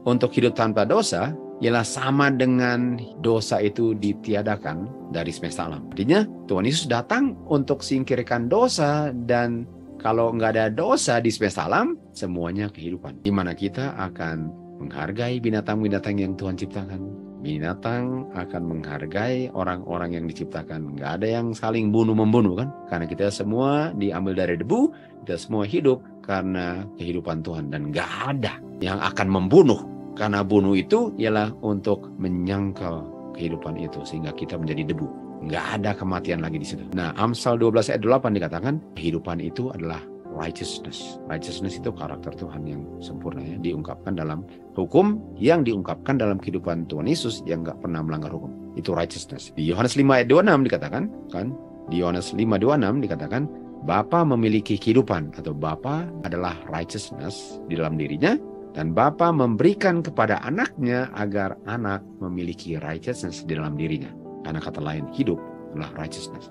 untuk hidup tanpa dosa ialah sama dengan dosa itu ditiadakan dari semesta alam. Artinya Tuhan Yesus datang untuk singkirkan dosa, dan kalau nggak ada dosa di semesta alam, semuanya kehidupan. Di mana kita akan menghargai binatang-binatang yang Tuhan ciptakan. Binatang akan menghargai orang-orang yang diciptakan. Nggak ada yang saling bunuh-membunuh kan? Karena kita semua diambil dari debu, kita semua hidup karena kehidupan Tuhan. Dan nggak ada yang akan membunuh. Karena bunuh itu ialah untuk menyangkal kehidupan itu, sehingga kita menjadi debu. Nggak ada kematian lagi di situ. Nah, Amsal 12 ayat 8 dikatakan, kehidupan itu adalah righteousness. Righteousness itu karakter Tuhan yang sempurna, ya, diungkapkan dalam hukum, yang diungkapkan dalam kehidupan Tuhan Yesus yang nggak pernah melanggar hukum. Itu righteousness. Di Yohanes 5 ayat 26 dikatakan, kan? Di Yohanes 5:26 dikatakan, Bapa memiliki kehidupan, atau Bapa adalah righteousness di dalam dirinya, dan Bapa memberikan kepada anaknya agar anak memiliki righteousness di dalam dirinya. Karena kata lain, hidup adalah righteousness.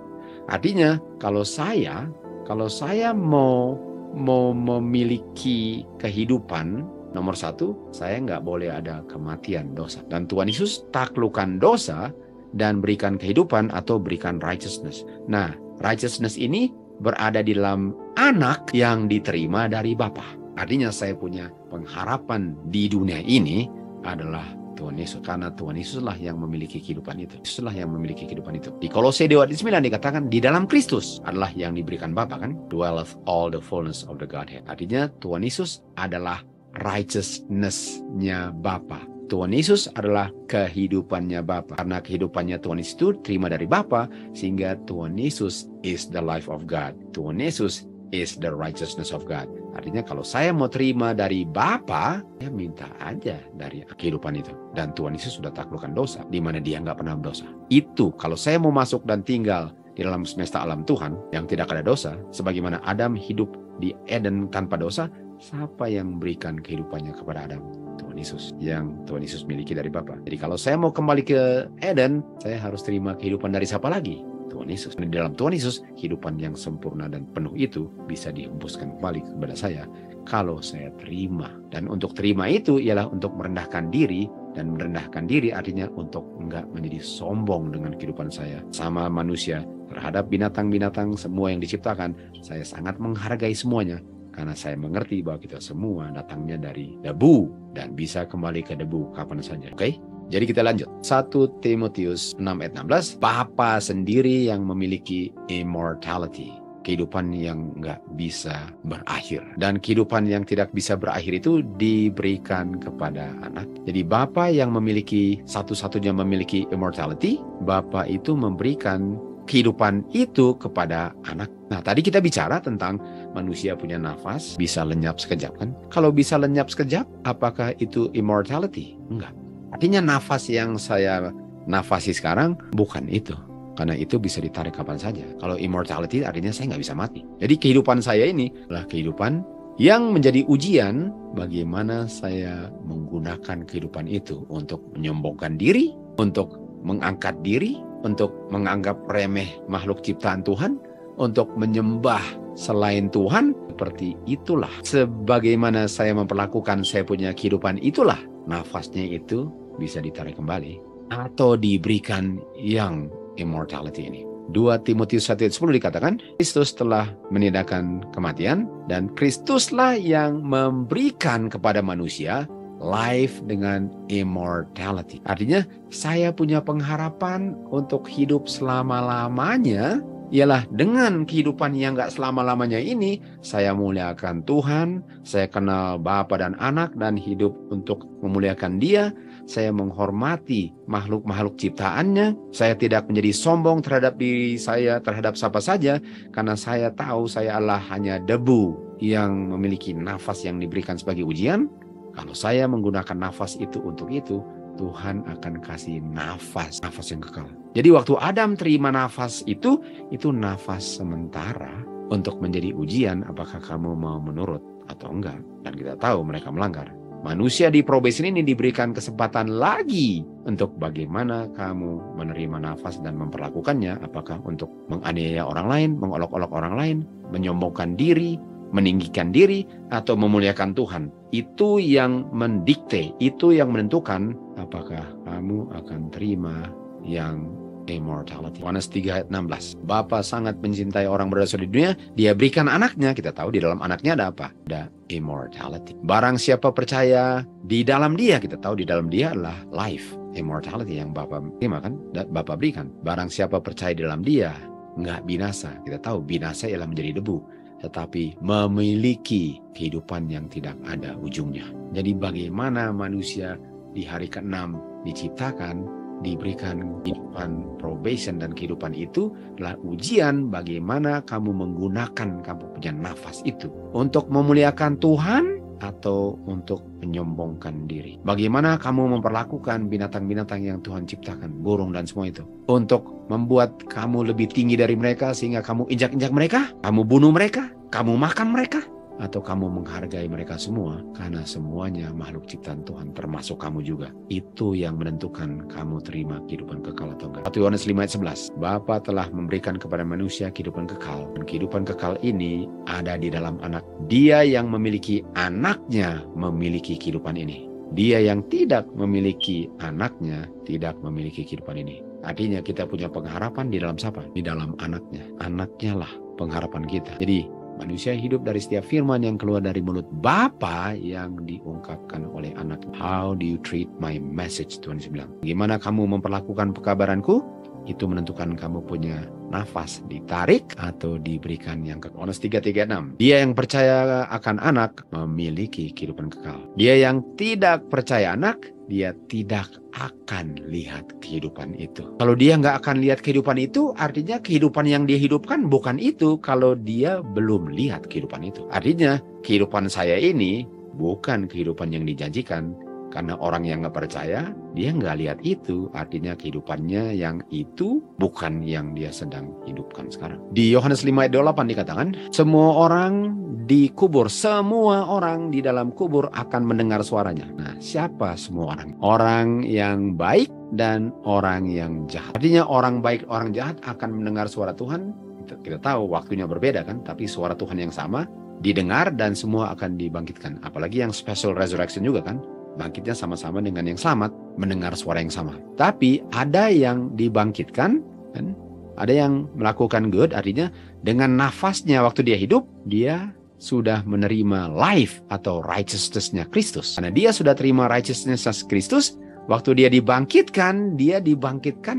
Artinya, kalau saya mau memiliki kehidupan, nomor satu, saya nggak boleh ada kematian dosa. Dan Tuhan Yesus taklukkan dosa dan berikan kehidupan atau berikan righteousness. Nah, righteousness ini berada di dalam anak yang diterima dari Bapa. Artinya saya punya pengharapan di dunia ini adalah Tuhan Yesus, karena Tuhan Yesuslah yang memiliki kehidupan itu. Yesuslah yang memiliki kehidupan itu. Di Kolose 2:9 dikatakan, di dalam Kristus adalah yang diberikan Bapa, kan? Dwelleth all the fullness of the Godhead. Artinya Tuhan Yesus adalah righteousness-nya Bapa. Tuhan Yesus adalah kehidupannya Bapa. Karena kehidupannya Tuhan Yesus itu terima dari Bapa, sehingga Tuhan Yesus is the life of God. Tuhan Yesus is the righteousness of God. Artinya kalau saya mau terima dari Bapa, saya minta aja dari kehidupan itu. Dan Tuhan Yesus sudah taklukkan dosa, di mana dia nggak pernah berdosa. Itu kalau saya mau masuk dan tinggal di dalam semesta alam Tuhan yang tidak ada dosa, sebagaimana Adam hidup di Eden tanpa dosa, siapa yang memberikan kehidupannya kepada Adam? Tuhan Yesus, yang Tuhan Yesus miliki dari Bapa. Jadi kalau saya mau kembali ke Eden, saya harus terima kehidupan dari siapa lagi? Tuhan Yesus. Di dalam Tuhan Yesus, kehidupan yang sempurna dan penuh itu bisa dihembuskan kembali kepada saya kalau saya terima. Dan untuk terima itu ialah untuk merendahkan diri, dan merendahkan diri artinya untuk enggak menjadi sombong dengan kehidupan saya sama manusia terhadap binatang-binatang semua yang diciptakan. Saya sangat menghargai semuanya karena saya mengerti bahwa kita semua datangnya dari debu dan bisa kembali ke debu kapan saja. Oke? Jadi kita lanjut. 1 Timotius 6 ayat 16. Bapa sendiri yang memiliki immortality, kehidupan yang nggak bisa berakhir. Dan kehidupan yang tidak bisa berakhir itu diberikan kepada anak. Jadi Bapa yang memiliki satu-satunya memiliki immortality, Bapa itu memberikan kehidupan itu kepada anak. Nah, tadi kita bicara tentang manusia punya nafas, bisa lenyap sekejap kan? Kalau bisa lenyap sekejap, apakah itu immortality? Enggak. Artinya nafas yang saya nafasi sekarang bukan itu. Karena itu bisa ditarik kapan saja. Kalau immortality artinya saya nggak bisa mati. Jadi kehidupan saya ini adalah kehidupan yang menjadi ujian bagaimana saya menggunakan kehidupan itu untuk menyombongkan diri, untuk mengangkat diri, untuk menganggap remeh makhluk ciptaan Tuhan, untuk menyembah selain Tuhan. Seperti itulah. Sebagaimana saya memperlakukan saya punya kehidupan itulah, nafasnya itu bisa ditarik kembali atau diberikan yang immortality ini. 2 Timotius 1:10 dikatakan, Kristus telah meniadakan kematian dan Kristuslah yang memberikan kepada manusia life dengan immortality. Artinya saya punya pengharapan untuk hidup selama-lamanya, ialah dengan kehidupan yang gak selama-lamanya ini, saya muliakan Tuhan, saya kenal Bapa dan Anak dan hidup untuk memuliakan Dia. Saya menghormati makhluk-makhluk ciptaannya. Saya tidak menjadi sombong terhadap diri saya, terhadap siapa saja. Karena saya tahu saya adalah hanya debu yang memiliki nafas yang diberikan sebagai ujian. Kalau saya menggunakan nafas itu untuk itu, Tuhan akan kasih nafas yang kekal. Jadi waktu Adam terima nafas itu nafas sementara untuk menjadi ujian apakah kamu mau menurut atau enggak. Dan kita tahu mereka melanggar. Manusia di probation ini diberikan kesempatan lagi untuk bagaimana kamu menerima nafas dan memperlakukannya, apakah untuk menganiaya orang lain, mengolok-olok orang lain, menyombongkan diri, meninggikan diri, atau memuliakan Tuhan. Itu yang mendikte, itu yang menentukan apakah kamu akan terima yang immortality. Yohanes 3:16. Bapa sangat mencintai orang berdasar di dunia, Dia berikan anaknya. Kita tahu di dalam anaknya ada apa? Ada immortality. Barang siapa percaya di dalam Dia, kita tahu di dalam Dia adalah life, immortality yang Bapa terima kan? Bapa berikan. Barang siapa percaya di dalam Dia, nggak binasa. Kita tahu binasa ialah menjadi debu, tetapi memiliki kehidupan yang tidak ada ujungnya. Jadi bagaimana manusia di hari ke-6 diciptakan, diberikan kehidupan probation, dan kehidupan itu adalah ujian bagaimana kamu menggunakan kamu punya nafas itu untuk memuliakan Tuhan atau untuk menyombongkan diri. Bagaimana kamu memperlakukan binatang-binatang yang Tuhan ciptakan, burung dan semua itu, untuk membuat kamu lebih tinggi dari mereka sehingga kamu injak-injak mereka, kamu bunuh mereka, kamu makan mereka, atau kamu menghargai mereka semua karena semuanya makhluk ciptaan Tuhan termasuk kamu juga. Itu yang menentukan kamu terima kehidupan kekal atau enggak. 1 Yohanes 5:11. Bapa telah memberikan kepada manusia kehidupan kekal, dan kehidupan kekal ini ada di dalam anak. Dia yang memiliki anaknya memiliki kehidupan ini. Dia yang tidak memiliki anaknya tidak memiliki kehidupan ini. Artinya kita punya pengharapan di dalam siapa? Di dalam anaknya. Anaknya lah pengharapan kita. Jadi manusia hidup dari setiap firman yang keluar dari mulut Bapa yang diungkapkan oleh anak. How do you treat my message? Tuhan Yesus bilang. Bagaimana kamu memperlakukan pekabaranku? Itu menentukan kamu punya nafas ditarik atau diberikan yang kekal. Yohanes 3:36. Dia yang percaya akan anak memiliki kehidupan kekal. Dia yang tidak percaya anak, dia tidak akan lihat kehidupan itu. Kalau dia nggak akan lihat kehidupan itu, artinya kehidupan yang dia hidupkan bukan itu kalau dia belum lihat kehidupan itu. Artinya kehidupan saya ini bukan kehidupan yang dijanjikan. Karena orang yang nggak percaya, dia nggak lihat itu. Artinya kehidupannya yang itu bukan yang dia sedang hidupkan sekarang. Di Yohanes 5:8 dikatakan, semua orang dikubur, semua orang di dalam kubur akan mendengar suaranya. Nah, siapa semua orang? Orang yang baik dan orang yang jahat. Artinya orang baik, orang jahat akan mendengar suara Tuhan. Kita tahu waktunya berbeda kan, tapi suara Tuhan yang sama didengar dan semua akan dibangkitkan. Apalagi yang special resurrection juga kan. Bangkitnya sama-sama dengan yang selamat, mendengar suara yang sama. Tapi ada yang dibangkitkan, kan? Ada yang melakukan good, artinya dengan nafasnya waktu dia hidup, dia sudah menerima life atau righteousness-nya Kristus. Karena dia sudah terima righteousness-nya Kristus, waktu dia dibangkitkan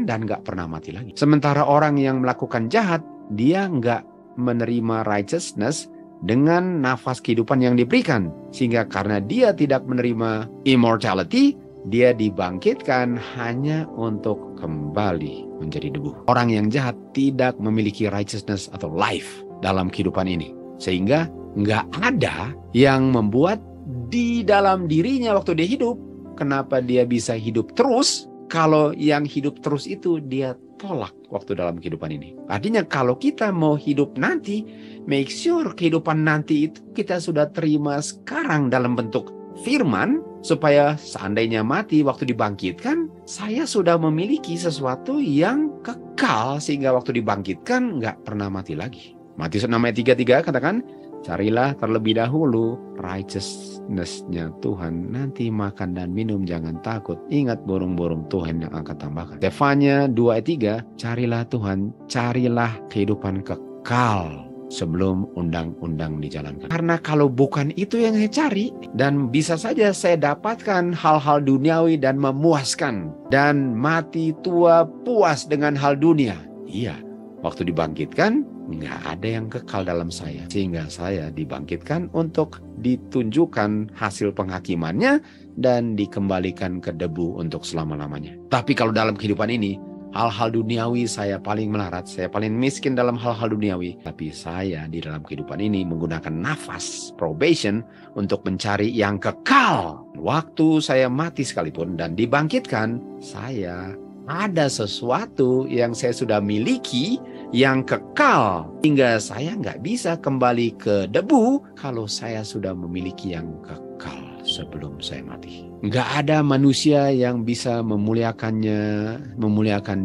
dan gak pernah mati lagi. Sementara orang yang melakukan jahat, dia gak menerima righteousness dengan nafas kehidupan yang diberikan. Sehingga karena dia tidak menerima immortality, dia dibangkitkan hanya untuk kembali menjadi debu. Orang yang jahat tidak memiliki righteousness atau life dalam kehidupan ini. Sehingga nggak ada yang membuat di dalam dirinya waktu dia hidup. Kenapa dia bisa hidup terus? Kalau yang hidup terus itu dia tolak waktu dalam kehidupan ini. Artinya kalau kita mau hidup nanti, make sure kehidupan nanti itu kita sudah terima sekarang dalam bentuk firman, supaya seandainya mati waktu dibangkitkan, saya sudah memiliki sesuatu yang kekal sehingga waktu dibangkitkan nggak pernah mati lagi. Matius 6 ayat 33 katakan, carilah terlebih dahulu righteousness-nya Tuhan, nanti makan dan minum jangan takut. Ingat burung-burung Tuhan yang akan tambahkan. Stefania 2 ayat 3, carilah Tuhan, carilah kehidupan kekal sebelum undang-undang dijalankan. Karena kalau bukan itu yang saya cari, dan bisa saja saya dapatkan hal-hal duniawi dan memuaskan, dan mati tua puas dengan hal dunia. Iya, waktu dibangkitkan, nggak ada yang kekal dalam saya. Sehingga saya dibangkitkan untuk ditunjukkan hasil penghakimannya dan dikembalikan ke debu untuk selama-lamanya. Tapi kalau dalam kehidupan ini, hal-hal duniawi saya paling melarat, saya paling miskin dalam hal-hal duniawi. Tapi saya di dalam kehidupan ini menggunakan nafas probation untuk mencari yang kekal. Waktu saya mati sekalipun dan dibangkitkan, saya ada sesuatu yang saya sudah miliki yang kekal. Hingga saya nggak bisa kembali ke debu kalau saya sudah memiliki yang kekal sebelum saya mati. Nggak ada manusia yang bisa memuliakan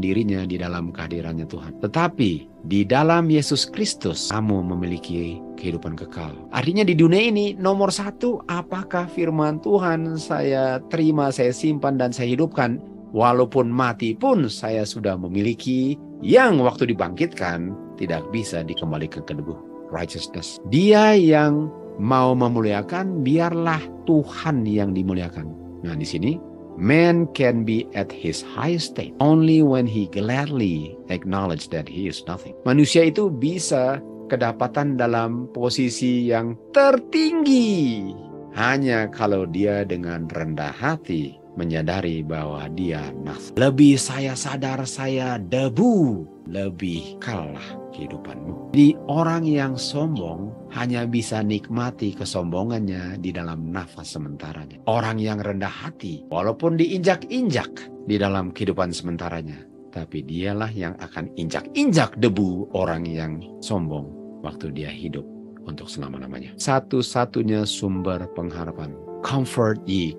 dirinya di dalam kehadirannya Tuhan. Tetapi di dalam Yesus Kristus, kamu memiliki kehidupan kekal. Artinya di dunia ini, nomor satu, apakah firman Tuhan saya terima, saya simpan, dan saya hidupkan? Walaupun mati pun saya sudah memiliki yang waktu dibangkitkan tidak bisa dikembalikan ke debu. Righteousness. Dia yang mau memuliakan, biarlah Tuhan yang dimuliakan. Nah, di sini, man can be at his highest state only when he gladly acknowledge that he is nothing. Manusia itu bisa kedapatan dalam posisi yang tertinggi hanya kalau dia dengan rendah hati menyadari bahwa dia nothing. Lebih saya sadar saya debu, lebih kalah kehidupanmu. Di orang yang sombong hanya bisa nikmati kesombongannya di dalam nafas sementaranya. Orang yang rendah hati, walaupun diinjak-injak di dalam kehidupan sementaranya, tapi dialah yang akan injak-injak debu orang yang sombong waktu dia hidup untuk selama-lamanya. Satu-satunya sumber pengharapan. Comfort ye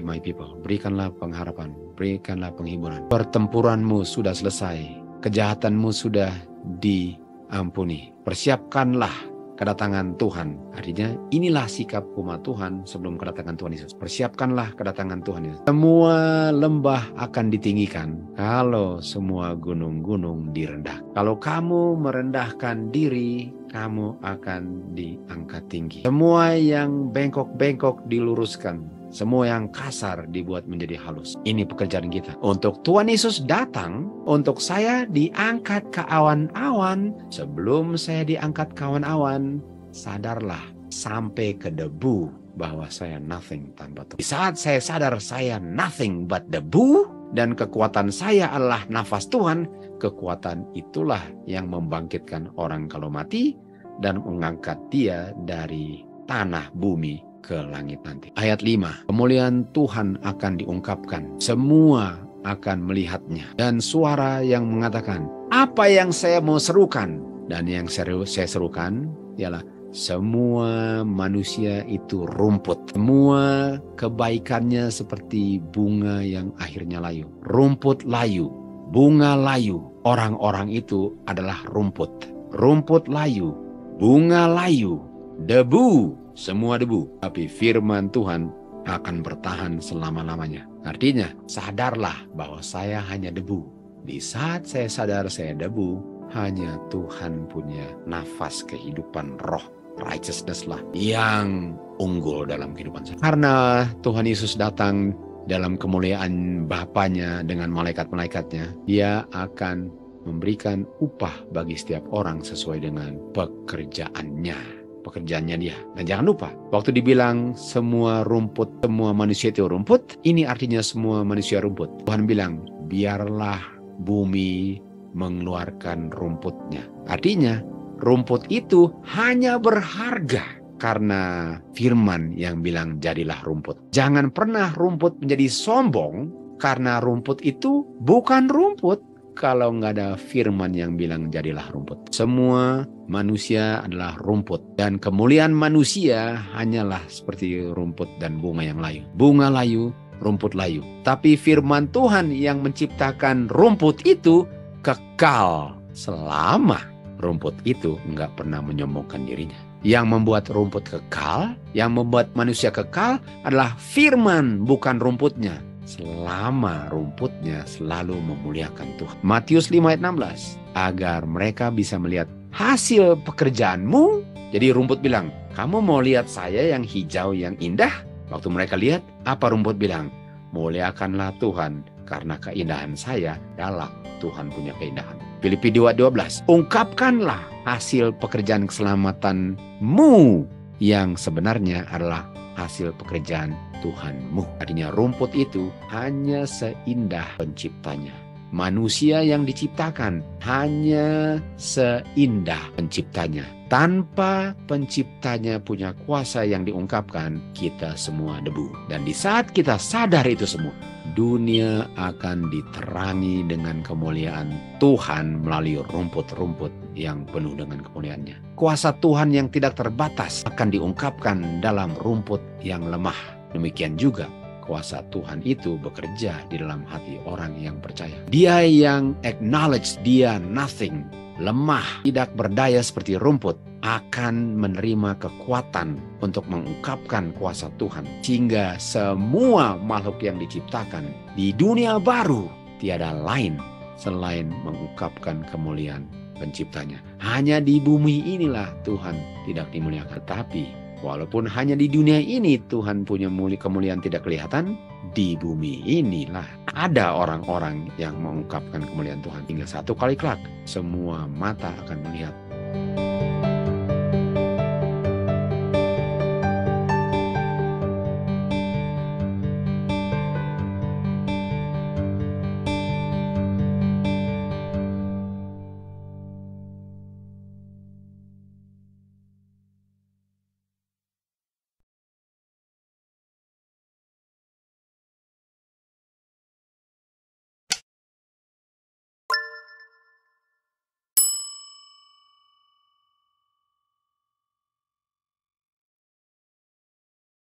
my people. Berikanlah pengharapan, berikanlah penghiburan. Pertempuranmu sudah selesai, kejahatanmu sudah diampuni. Persiapkanlah kedatangan Tuhan. Artinya inilah sikap umat Tuhan sebelum kedatangan Tuhan Yesus. Persiapkanlah kedatangan Tuhan Yesus. Semua lembah akan ditinggikan kalau semua gunung-gunung direndahkan. Kalau kamu merendahkan diri, kamu akan diangkat tinggi. Semua yang bengkok-bengkok diluruskan. Semua yang kasar dibuat menjadi halus. Ini pekerjaan kita. Untuk Tuhan Yesus datang, untuk saya diangkat ke awan-awan. Sebelum saya diangkat ke awan-awan, sadarlah sampai ke debu bahwa saya nothing tanpa Tuhan. Di saat saya sadar saya nothing but debu, dan kekuatan saya adalah nafas Tuhan, kekuatan itulah yang membangkitkan orang kalau mati dan mengangkat dia dari tanah bumi ke langit nanti. Ayat 5, kemuliaan Tuhan akan diungkapkan. Semua akan melihatnya. Dan suara yang mengatakan, apa yang saya mau serukan? Dan yang saya serukan ialah semua manusia itu rumput. Semua kebaikannya seperti bunga yang akhirnya layu. Rumput layu, bunga layu. Orang-orang itu adalah rumput. Rumput layu, bunga layu, debu. Semua debu, tapi firman Tuhan akan bertahan selama-lamanya. Artinya, sadarlah bahwa saya hanya debu. Di saat saya sadar saya debu, hanya Tuhan punya nafas kehidupan roh, righteousness lah, yang unggul dalam kehidupan saya. Karena Tuhan Yesus datang dalam kemuliaan Bapanya dengan malaikat-malaikatnya, Dia akan memberikan upah bagi setiap orang sesuai dengan pekerjaannya. Pekerjaannya dia. Dan jangan lupa, waktu dibilang semua rumput, semua manusia itu rumput, ini artinya semua manusia rumput. Tuhan bilang, biarlah bumi mengeluarkan rumputnya. Artinya, rumput itu hanya berharga karena firman yang bilang jadilah rumput. Jangan pernah rumput menjadi sombong karena rumput itu bukan rumput kalau nggak ada firman yang bilang jadilah rumput. Semua manusia adalah rumput dan kemuliaan manusia hanyalah seperti rumput dan bunga yang layu. Bunga layu, rumput layu. Tapi firman Tuhan yang menciptakan rumput itu kekal selama rumput itu nggak pernah menyombongkan dirinya. Yang membuat rumput kekal, yang membuat manusia kekal adalah firman, bukan rumputnya. Selama rumputnya selalu memuliakan Tuhan. Matius 5 ayat 16. Agar mereka bisa melihat hasil pekerjaanmu. Jadi rumput bilang, kamu mau lihat saya yang hijau, yang indah? Waktu mereka lihat, apa rumput bilang? Muliakanlah Tuhan, karena keindahan saya adalah Tuhan punya keindahan. Filipi 2:12. Ungkapkanlah hasil pekerjaan keselamatanmu yang sebenarnya adalah hasil pekerjaan Tuhanmu. Artinya rumput itu hanya seindah penciptanya. Manusia yang diciptakan hanya seindah penciptanya. Tanpa penciptanya punya kuasa yang diungkapkan, kita semua debu. Dan di saat kita sadar itu semua, dunia akan diterangi dengan kemuliaan Tuhan melalui rumput-rumput yang penuh dengan kemuliaannya. Kuasa Tuhan yang tidak terbatas akan diungkapkan dalam rumput yang lemah. Demikian juga kuasa Tuhan itu bekerja di dalam hati orang yang percaya. Dia yang acknowledge dia nothing, lemah, tidak berdaya seperti rumput, akan menerima kekuatan untuk mengungkapkan kuasa Tuhan. Sehingga semua makhluk yang diciptakan di dunia baru tiada lain selain mengungkapkan kemuliaan penciptanya. Hanya di bumi inilah Tuhan tidak dimuliakan. Tapi walaupun hanya di dunia ini Tuhan punya kemuliaan tidak kelihatan, di bumi inilah ada orang-orang yang mengungkapkan kemuliaan Tuhan. Hingga satu kali kelak semua mata akan melihat